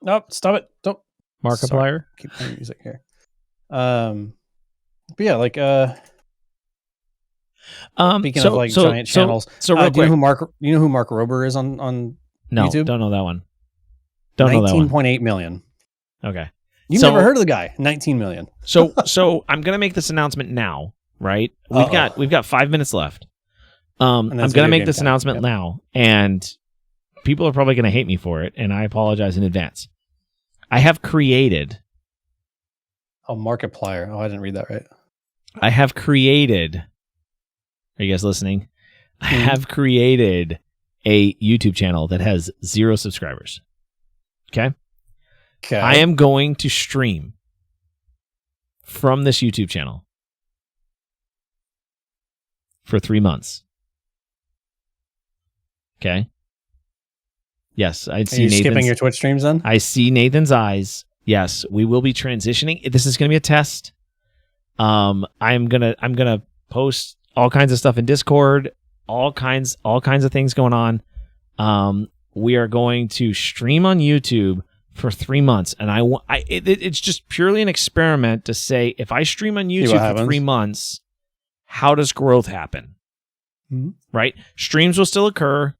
Nope, stop it! Don't. Markiplier. Sorry. Keep playing music here. But yeah, like speaking of like giant channels, so real quick, do you know who Mark Rober is on YouTube? Don't know that one. Don't know that one. 19.8 million. Okay. You've never heard of the guy? 19 million. So I'm gonna make this announcement now, right? We've got 5 minutes left. I'm gonna make this announcement now, and people are probably gonna hate me for it, and I apologize in advance. I have created. Oh, Markiplier. Oh, I didn't read that right. I have created. Are you guys listening? I have created a YouTube channel that has 0 subscribers. Okay. I am going to stream from this YouTube channel for 3 months. Okay. Yes, I see. Are you skipping your Twitch streams then? I see Nathan's eyes. Yes, we will be transitioning. This is going to be a test. I'm gonna post all kinds of stuff in Discord. All kinds of things going on. We are going to stream on YouTube for 3 months, and it's just purely an experiment to say, if I stream on YouTube for 3 months, how does growth happen? Mm-hmm. Right? Streams will still occur.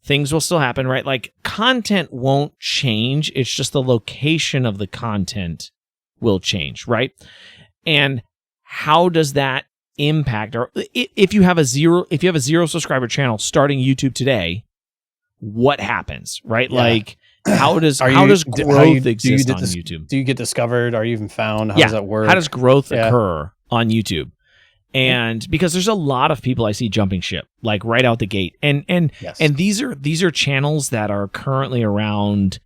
Things will still happen, right? Like, content won't change. It's just the location of the content will change, right? And how does that impact? Or if you have a zero subscriber channel starting YouTube today, what happens, right? Yeah. Like, how does growth exist on YouTube? Do you get discovered? Are you even found? How does that work? How does growth occur on YouTube? And because there's a lot of people I see jumping ship, like right out the gate, and these are channels that are currently around,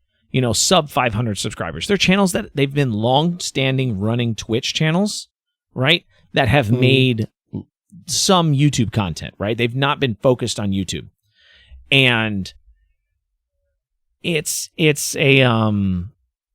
sub 500 subscribers. They're channels that they've been long-standing running Twitch channels, right? That have made some YouTube content, right? They've not been focused on YouTube, and it's a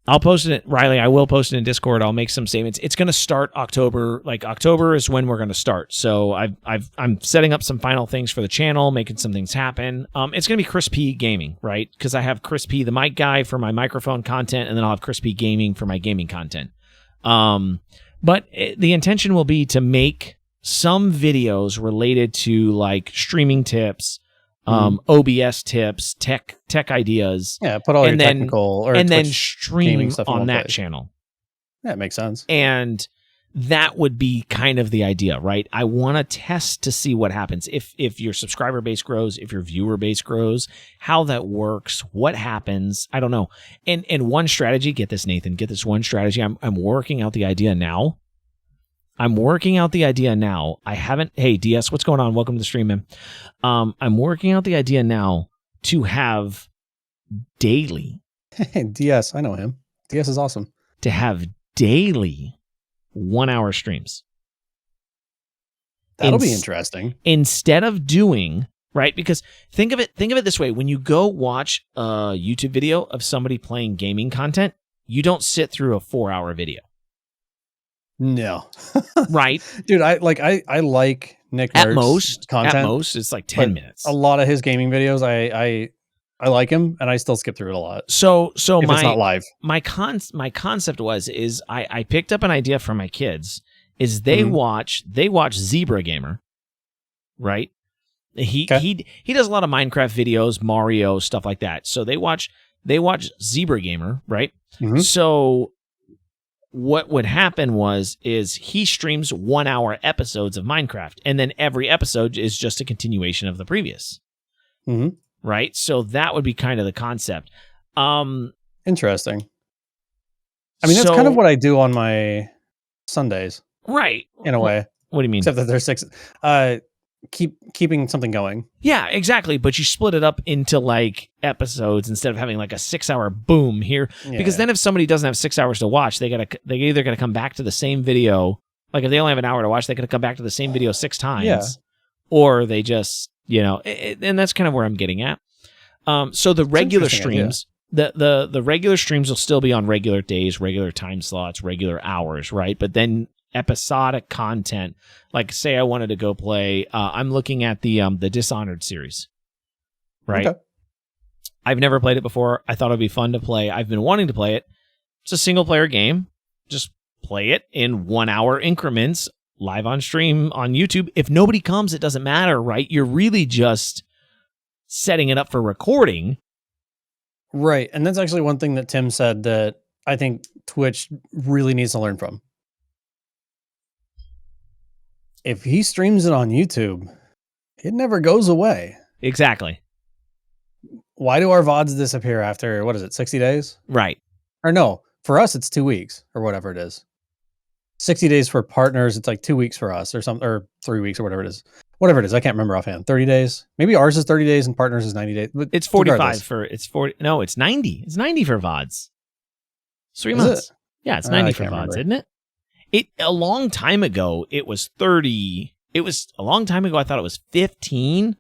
I'll post it, Riley. I will post it in Discord. I'll make some statements. It's going to start October. Like, October is when we're going to start. So I'm setting up some final things for the channel, making some things happen. It's going to be Chris P Gaming, right? Because I have Chris P, the mic guy, for my microphone content, and then I'll have Chris P Gaming for my gaming content. But the intention will be to make some videos related to like streaming tips, OBS tips, tech ideas. Yeah, put all your technical or and then stream on that channel. Yeah, it makes sense. And that would be kind of the idea, right? I want to test to see what happens. If your subscriber base grows, if your viewer base grows, how that works, what happens, I don't know. And one strategy, get this, Nathan, one strategy. I'm working out the idea now. I haven't. Hey, DS, what's going on? Welcome to the stream, man. I'm working out the idea now to have daily. Hey, DS, I know him. DS is awesome. To have daily 1 hour streams. That'll be interesting. Instead of doing, right? Because think of it this way. When you go watch a YouTube video of somebody playing gaming content, you don't sit through a 4 hour video. No. Right. Dude, I like Nick Nerd's content. At most, it's like 10 minutes. A lot of his gaming videos, I like him, and I still skip through it a lot. So if it's not live. My concept is I picked up an idea from my kids. Is they watch Zebra Gamer, right? He does a lot of Minecraft videos, Mario, stuff like that. So they watch Zebra Gamer, right? Mm-hmm. So what would happen is he streams 1 hour episodes of Minecraft, and then every episode is just a continuation of the previous. Mm-hmm. Right? So that would be kind of the concept. Interesting. I mean, that's kind of what I do on my Sundays. Right. In a way. What do you mean? Except that there's 6. Keeping something going. Yeah, exactly. But you split it up into like episodes instead of having like a 6 hour boom here. Yeah. Because then if somebody doesn't have 6 hours to watch, they either gotta come back to the same video. Like if they only have an hour to watch, they gotta come back to the same video 6 times. Yeah. Or they just, and that's kind of where I'm getting at. So the regular streams, the regular streams will still be on regular days, regular time slots, regular hours, right? But then episodic content. Like, say I wanted to go play, I'm looking at the Dishonored series, right? Okay. I've never played it before. I thought it'd be fun to play. I've been wanting to play it. It's a single player game. Just play it in 1 hour increments, live on stream on YouTube. If nobody comes, it doesn't matter, right? You're really just setting it up for recording. Right. And that's actually one thing that Tim said that I think Twitch really needs to learn from. If he streams it on YouTube, it never goes away. Exactly. Why do our VODs disappear after, 60 days? Right. Or no, for us, it's 2 weeks or whatever it is. 60 days for partners, it's like 2 weeks for us or something, or 3 weeks or whatever it is. Whatever it is, I can't remember offhand. 30 days. Maybe ours is 30 days and partners is 90 days. But it's 45 no, it's 90. It's 90 for VODs. It's 3 months. Yeah, it's 90 for VODs, isn't it? A long time ago, it was 30. It was a long time ago, I thought it was 15.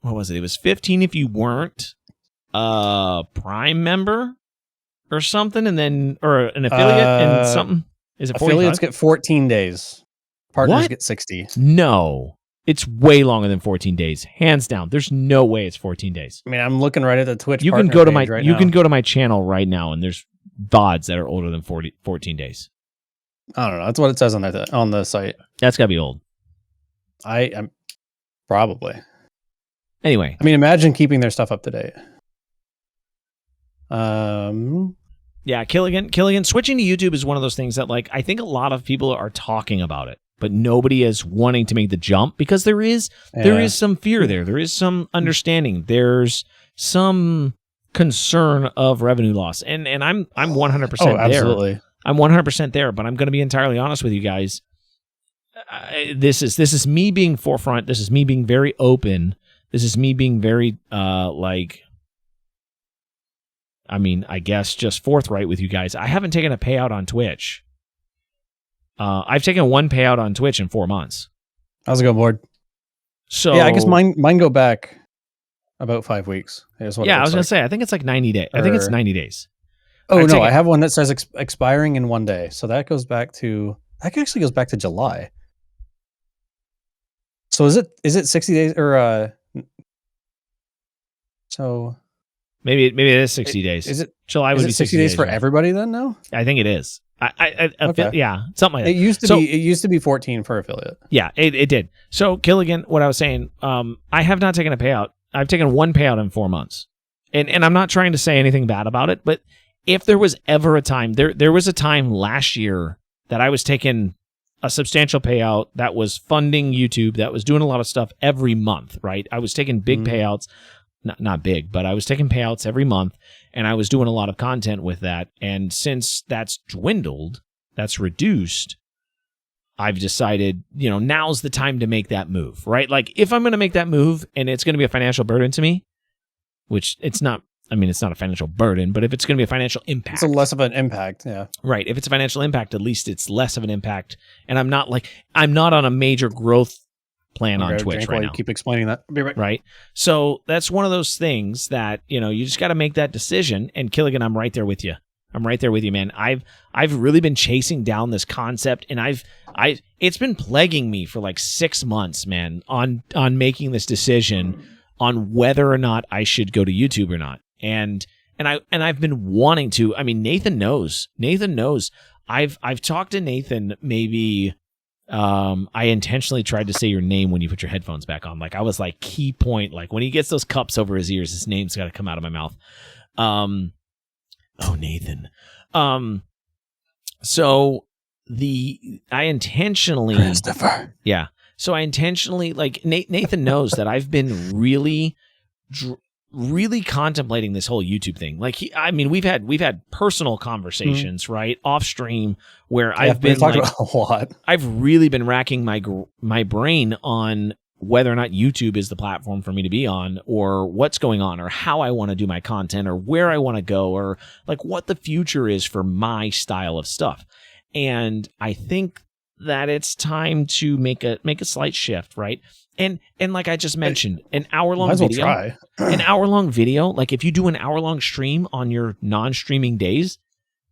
What was it? It was 15 if you weren't a Prime member or something, and then, or an affiliate and something. Is it 45? Affiliates get 14 days. Partners get 60. No. It's way longer than 14 days. Hands down. There's no way it's 14 days. I mean, I'm looking right at the Twitch. You can go to my channel right now, and there's VODs that are older than 14 days. I don't know. That's what it says on the site. That's gotta be old. I'm probably. Anyway, I mean, imagine keeping their stuff up to date. Yeah, Killigan. Switching to YouTube is one of those things that, like, I think a lot of people are talking about it, but nobody is wanting to make the jump because there is some fear there. There is some understanding. There's some concern of revenue loss, and I'm 100% there. Absolutely. I'm 100% there. But I'm going to be entirely honest with you guys. This is me being forefront. This is me being very open. This is me being very I guess just forthright with you guys. I haven't taken a payout on Twitch. I've taken one payout on Twitch in 4 months. How's it going, board? So yeah, I guess mine go back about 5 weeks. I was gonna say, I think it's like 90 days. I think it's 90 days. Oh no, I have one that says expiring in 1 day. So that actually goes back to July. So is it 60 days or so? Maybe it is 60 days. Is it July? Would be 60 days for everybody then? No, I think it is. Okay. Yeah, something like that. It used to be 14 for affiliate. Yeah, it did. So Killigan, what I was saying, I have not taken a payout. I've taken one payout in 4 months, and I'm not trying to say anything bad about it, but if there was ever a time, there was a time last year that I was taking a substantial payout that was funding YouTube, that was doing a lot of stuff every month, right? I was taking big payouts. Not big, but I was taking payouts every month, and I was doing a lot of content with that. And since that's dwindled, that's reduced, I've decided, now's the time to make that move, right? Like, if I'm going to make that move and it's going to be a financial burden to me, which it's not, it's not a financial burden, but if it's going to be a financial impact. It's less of an impact, yeah. Right. If it's a financial impact, at least it's less of an impact. And I'm not on a major growth plan on Twitch right now. Keep explaining that. Be right. So that's one of those things that, you just got to make that decision. And Killigan, I'm right there with you. I'm right there with you, man. I've really been chasing down this concept, and it's been plaguing me for like 6 months, man, on making this decision on whether or not I should go to YouTube or not. And I've been wanting to. Nathan knows. I've talked to Nathan maybe. I intentionally tried to say your name when you put your headphones back on. Like, I was like, key point. Like, when he gets those cups over his ears, his name's got to come out of my mouth. Nathan. So I intentionally, Christopher. Yeah. So I intentionally, like, Nathan knows that I've been really contemplating this whole YouTube thing. Like, we've had personal conversations, right, off stream, where I've been talking about a lot. I've really been racking my brain on whether or not YouTube is the platform for me to be on, or what's going on, or how I want to do my content, or where I want to go, or like what the future is for my style of stuff. And I think that it's time to make a slight shift, right? And like I just mentioned, an hour-long video. An hour-long video, like if you do an hour-long stream on your non-streaming days,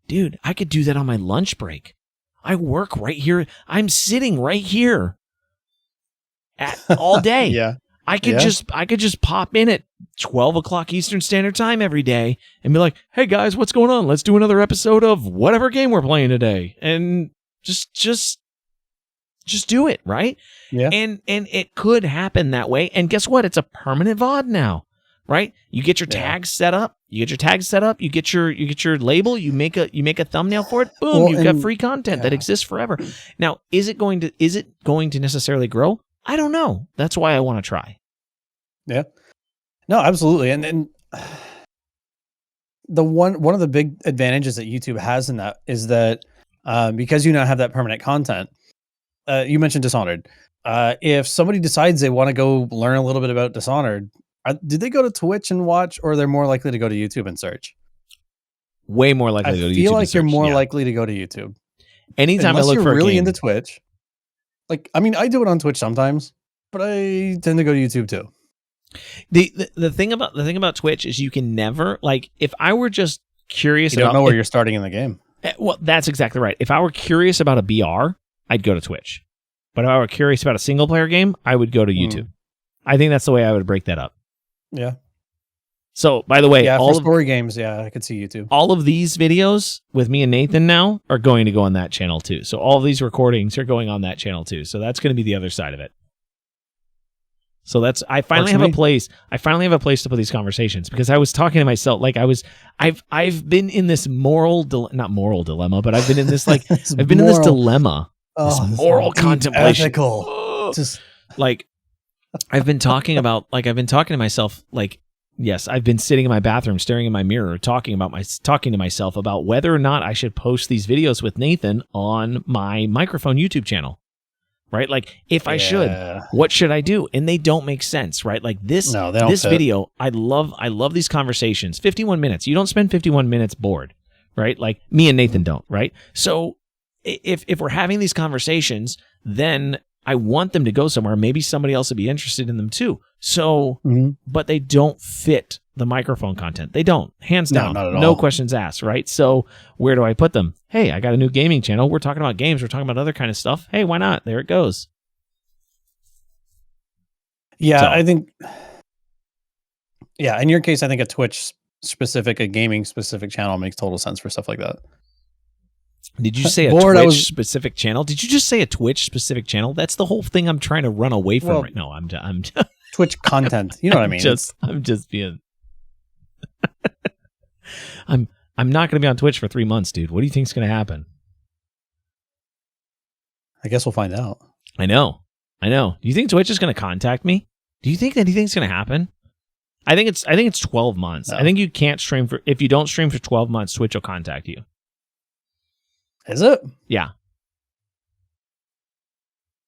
dude, I could do that on my lunch break. I work right here. I'm sitting right here all day. Yeah. I could just pop in at 12 o'clock Eastern Standard Time every day and be like, hey guys, what's going on? Let's do another episode of whatever game we're playing today. And just do it, right? Yeah. And it could happen that way. And guess what? It's a permanent VOD now, right? You get your tags set up. You get your label. You make a thumbnail for it. Boom! Well, you've got free content that exists forever. Now, is it going to necessarily grow? I don't know. That's why I want to try. Yeah. No, absolutely. And the one of the big advantages that YouTube has in that is that because you now have that permanent content. You mentioned Dishonored. If somebody decides they want to go learn a little bit about Dishonored, did they go to Twitch and watch, or they're more likely to go to YouTube and search? Way more likely to go to YouTube. I feel like you're more likely to go to YouTube. Anytime unless I look for really a game. into Twitch. Like, I mean, I do it on Twitch sometimes, but I tend to go to YouTube too. The thing about Twitch is you can never, like, if I were just curious, you don't know where you're starting in the game. Well, that's exactly right. If I were curious about a BR, I'd go to Twitch. But if I were curious about a single player game, I would go to YouTube. I think that's the way I would break that up. Yeah. So, by the way, for story games, I could see YouTube. All of these videos with me and Nathan now are going to go on that channel too. So all of these recordings are going on that channel too. So that's going to be the other side of it. So I finally have a place to put these conversations, because I was talking to myself, like I've been in this not moral dilemma, but I've been in this like I've been in this dilemma, this moral contemplation. Just like I've been talking to myself, like, yes, I've been sitting in my bathroom staring in my mirror talking to myself about whether or not I should post these videos with Nathan on my Microphone YouTube channel. Right? Like, if I should, what should I do? And they don't make sense, right? Like this video, I love these conversations. 51 minutes. You don't spend 51 minutes bored, right? Like me and Nathan don't, right? So if we're having these conversations, then I want them to go somewhere. Maybe somebody else would be interested in them too. So, but they don't fit the microphone content. They don't, hands down, not at all. No questions asked, right? So where do I put them? Hey, I got a new gaming channel. We're talking about games. We're talking about other kind of stuff. Hey, why not? There it goes. Yeah, so. I think, in your case, I think a Twitch specific, a gaming specific channel makes total sense for stuff like that. Did you say a Twitch specific channel? Did you just say a Twitch specific channel? That's the whole thing I'm trying to run away from right now. I'm Twitch content. You know what I mean? I'm just being. I'm not going to be on Twitch for 3 months, dude. What do you think's going to happen? I guess we'll find out. I know. Do you think Twitch is going to contact me? Do you think anything's going to happen? I think it's 12 months. No. I think you can't stream if you don't stream for 12 months, Twitch will contact you. Is it? Yeah.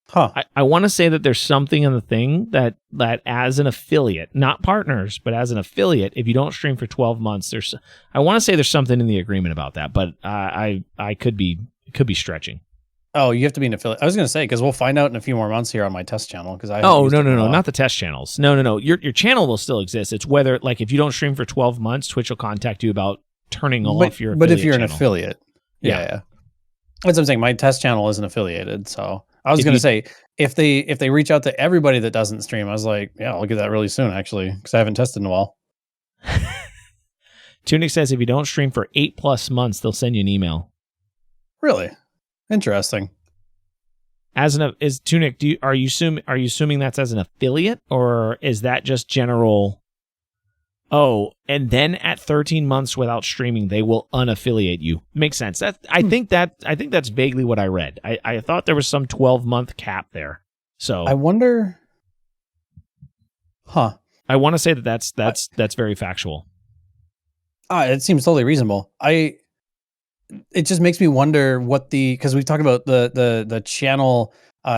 Huh. I want to say that there's something in the thing that as an affiliate, not partners, but as an affiliate, if you don't stream for 12 months, I want to say there's something in the agreement about that, but I could be stretching. Oh, you have to be an affiliate. I was going to say, because we'll find out in a few more months here on my test channel. Because no, not the test channels. No. Your channel will still exist. It's whether, like, if you don't stream for 12 months, Twitch will contact you about turning off your. But if you're channel. An affiliate, yeah. That's what I'm saying. My test channel isn't affiliated, so I was going to say if they reach out to everybody that doesn't stream, I was like, yeah, I'll get that really soon, actually, because I haven't tested in a while. Tunic says if you don't stream for 8+ months, they'll send you an email. Really interesting. Is Tunic? Are you assuming that's as an affiliate, or is that just general? Oh, and then at 13 months without streaming, they will unaffiliate you. Makes sense. I think that's vaguely what I read. I thought there was some 12-month cap there. So I wonder. Huh. I want to say that's very factual. It seems totally reasonable. It just makes me wonder because we've talked about the channel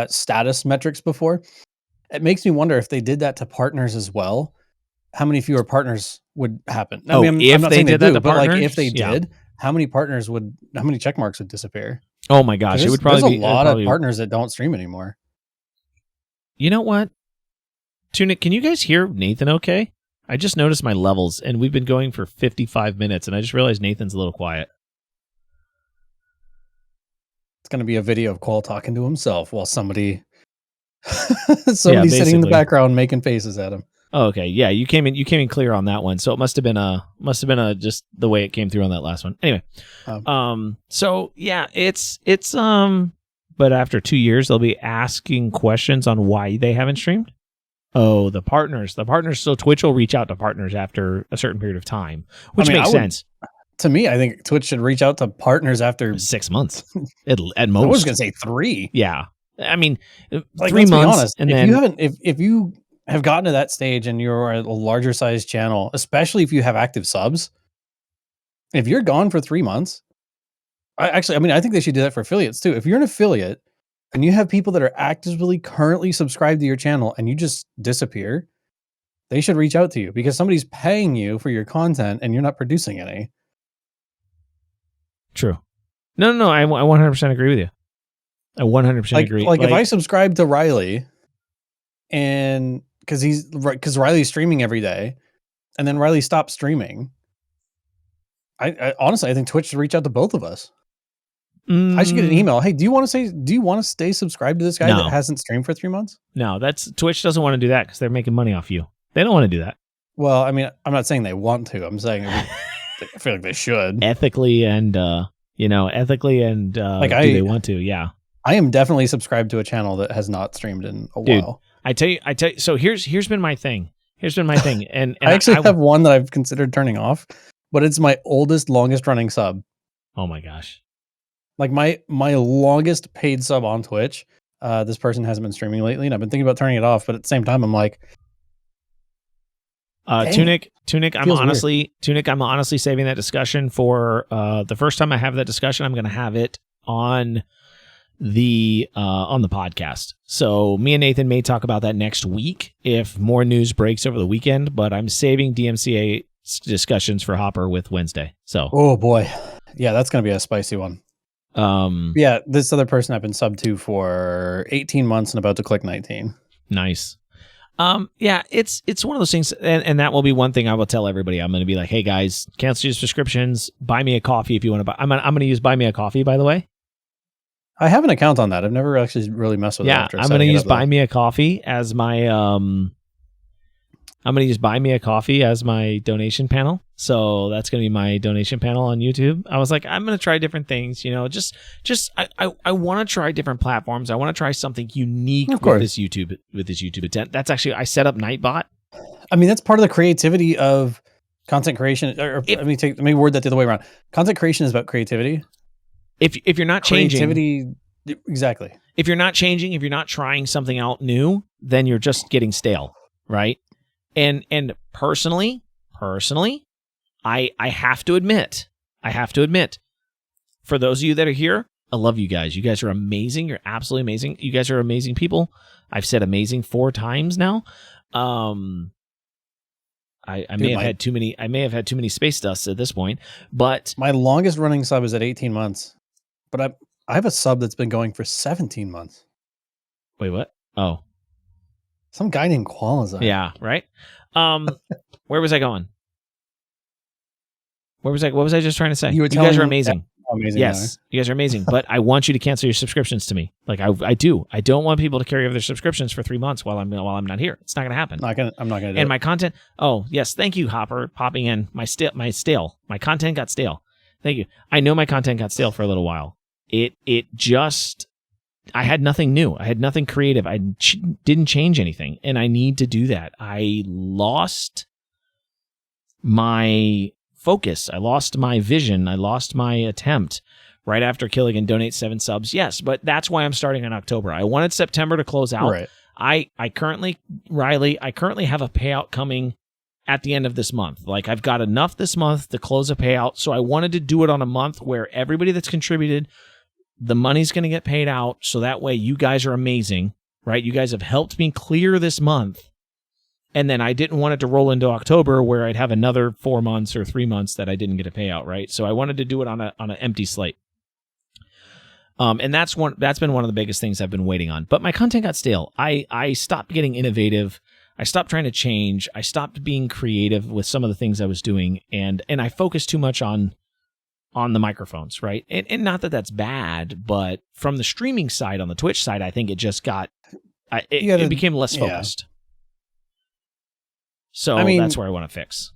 status metrics before. It makes me wonder if they did that to partners as well. How many fewer partners would happen? I mean, if I'm not they saying did they do, that to but partners, like if they did, how many check marks would disappear? Oh my gosh, it would probably there's a lot of partners that don't stream anymore. You know what? Tunic, can you guys hear Nathan okay? I just noticed my levels, and we've been going for 55 minutes, and I just realized Nathan's a little quiet. going to be a video of Qual talking to himself while somebody sitting in the background making faces at him. Oh, okay. Yeah, you came in clear on that one. So it must have been a just the way it came through on that last one. Anyway. So yeah, it's but after 2 years they'll be asking questions on why they haven't streamed. Oh, the partners. So Twitch will reach out to partners after a certain period of time, which makes sense. To me, I think Twitch should reach out to partners after 6 months at most. I was going to say 3. Yeah. I mean, 3 months. And then if you have gotten to that stage and you're a larger size channel, especially if you have active subs, if you're gone for 3 months, I think they should do that for affiliates too. If you're an affiliate and you have people that are actively currently subscribed to your channel and you just disappear, they should reach out to you because somebody's paying you for your content and you're not producing any. True. No, I 100% agree with you. I 100% agree. Like if I subscribe to Riley and because Riley's streaming every day and then Riley stops streaming, I honestly, I think Twitch should reach out to both of us. I should get an email. Hey, do you want to stay subscribed to this guy that hasn't streamed for 3 months? No, Twitch doesn't want to do that because they're making money off you. They don't want to do that. Well, I mean, I'm not saying they want to. I'm saying I feel like they should. Ethically and do they want to? Yeah. I am definitely subscribed to a channel that has not streamed in a while. I tell you. So here's been my thing. And I actually have one that I've considered turning off, but it's my oldest, longest running sub. Oh my gosh. Like my longest paid sub on Twitch. This person hasn't been streaming lately, and I've been thinking about turning it off, but at the same time, I'm like, Tunic. I'm honestly saving that discussion for the first time I have that discussion. I'm going to have it on the podcast. So me and Nathan may talk about that next week if more news breaks over the weekend. But I'm saving DMCA discussions for Hopper with Wednesday. So oh boy, yeah, that's going to be a spicy one. Yeah, this other person I've been sub to for 18 months and about to click 19. Nice. Yeah, it's one of those things, and that will be one thing I will tell everybody. I'm going to be like, hey guys, cancel your subscriptions, buy me a coffee if you want to buy. I'm going to use Buy Me a Coffee, by the way. I have an account on that. I've never actually really messed with it. Yeah, I'm going to use Buy Me a Coffee as my I'm going to use Buy Me a Coffee as my donation panel. So that's going to be my donation panel on YouTube. I was like, I'm going to try different things, I want to try different platforms. I want to try something unique with this YouTube attempt. That's actually, I set up Nightbot. I mean, that's part of the creativity of content creation. Let me word that the other way around. Content creation is about creativity. If you're not changing, creativity, exactly. If you're not changing, if you're not trying something out new, then you're just getting stale, right? And personally, I have to admit, for those of you that are here, I love you guys. You guys are amazing. You're absolutely amazing. You guys are amazing people. I've said amazing 4 times now. I may have had too many space dusts at this point, but my longest running sub is at 18 months, but I have a sub that's been going for 17 months. Wait, what? Oh, some guy named Qualizar. Yeah, right. Where was I going? What was I just trying to say? You guys are amazing. Amazing. Yes, you guys are amazing. But I want you to cancel your subscriptions to me. Like I do. I don't want people to carry over their subscriptions for 3 months while I'm not here. It's not going to happen. I'm not going to do it. And my content. Oh yes, thank you, Hopper, popping in. My content got stale. Thank you. I know my content got stale for a little while. I had nothing new. I had nothing creative. I didn't change anything, and I need to do that. I lost my focus. I lost my vision. I lost my attempt right after Killigan donates 7 subs. Yes, but that's why I'm starting in October. I wanted September to close out. Right. I currently have a payout coming at the end of this month. Like I've got enough this month to close a payout. So I wanted to do it on a month where everybody that's contributed, the money's going to get paid out. So that way you guys are amazing, right? You guys have helped me clear this month. And then I didn't want it to roll into October where I'd have another 4 months or 3 months that I didn't get a payout, right? So I wanted to do it on an empty slate. And that's been one of the biggest things I've been waiting on. But my content got stale. I stopped getting innovative. I stopped trying to change. I stopped being creative with some of the things I was doing. And I focused too much on on the microphones, right? And not that that's bad, but from the streaming side, on the Twitch side, I think it just got, it became less focused. So I mean, that's where I want to fix.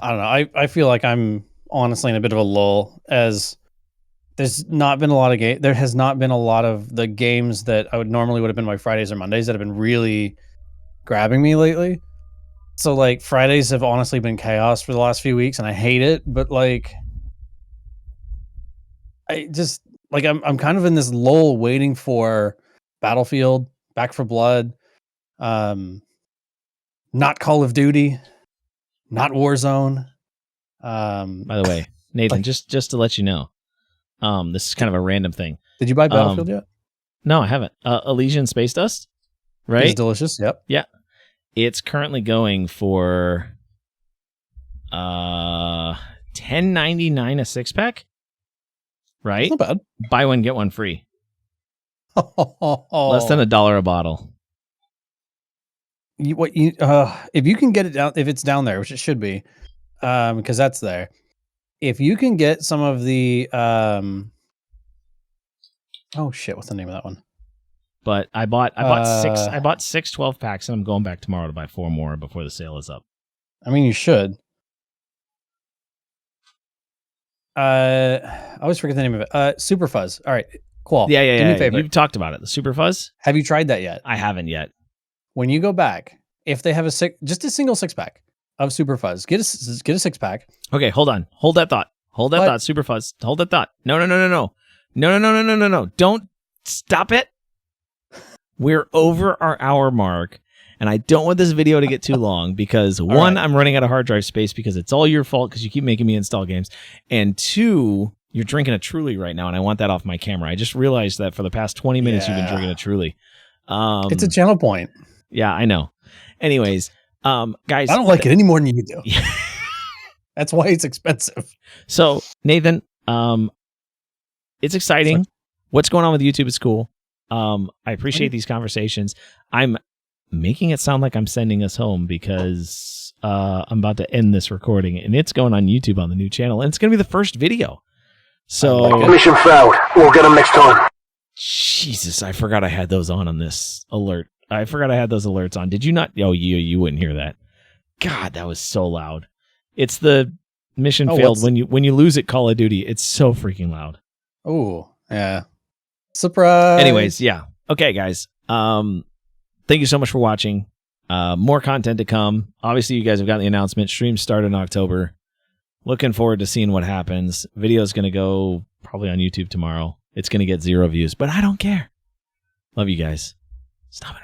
I don't know. I feel like I'm honestly in a bit of a lull, as there's not been a lot of there has not been a lot of the games that I would have been my Fridays or Mondays that have been really grabbing me lately. So like Fridays have honestly been chaos for the last few weeks, and I hate it. But like, I just like I'm kind of in this lull, waiting for Battlefield, Back 4 Blood, not Call of Duty, not Warzone. By the way, Nathan, just to let you know, this is kind of a random thing. Did you buy Battlefield yet? No, I haven't. Elysian Space Dust, right? It's delicious. Yep. Yeah. It's currently going for $10.99 a 6-pack. Right? That's not bad. Buy one, get one free. Less than $1 a bottle. If you can get it down, if it's down there, which it should be, because that's there. If you can get some of the oh shit, what's the name of that one? But I bought 6 12 packs, and I'm going back tomorrow to buy 4 more before the sale is up. I mean, you should. I always forget the name of it. Super Fuzz. All right, Qual. Yeah. Do me a favor. You've talked about it. The Super Fuzz. Have you tried that yet? I haven't yet. When you go back, if they have just a single 6-pack of Super Fuzz, get a 6-pack. Okay, hold on. Hold that thought. Thought. Super Fuzz. Hold that thought. No. Don't stop it. We're over our hour mark, and I don't want this video to get too long because one, I'm running out of hard drive space because it's all your fault because you keep making me install games, and 2, you're drinking a Truly right now, and I want that off my camera. I just realized that for the past 20 minutes you've been drinking a Truly. It's a channel point. Yeah, I know. Anyways, guys, I don't like it any more than you do. That's why it's expensive. So, Nathan, it's exciting. Sorry. What's going on with YouTube is cool. I appreciate these conversations. I'm making it sound like I'm sending us home because I'm about to end this recording, and it's going on YouTube on the new channel, and it's going to be the first video. So mission failed. We'll get them next time. Jesus, I forgot I had those on this alert. I forgot I had those alerts on. Did you not? Oh, you wouldn't hear that. God, that was so loud. It's the mission failed when you lose at Call of Duty. It's so freaking loud. Oh, yeah. Surprise. Anyways, yeah. Okay, guys. Thank you so much for watching. More content to come. Obviously, you guys have gotten the announcement. Streams start in October. Looking forward to seeing what happens. Video's going to go probably on YouTube tomorrow. It's going to get 0 views, but I don't care. Love you guys. Stop it.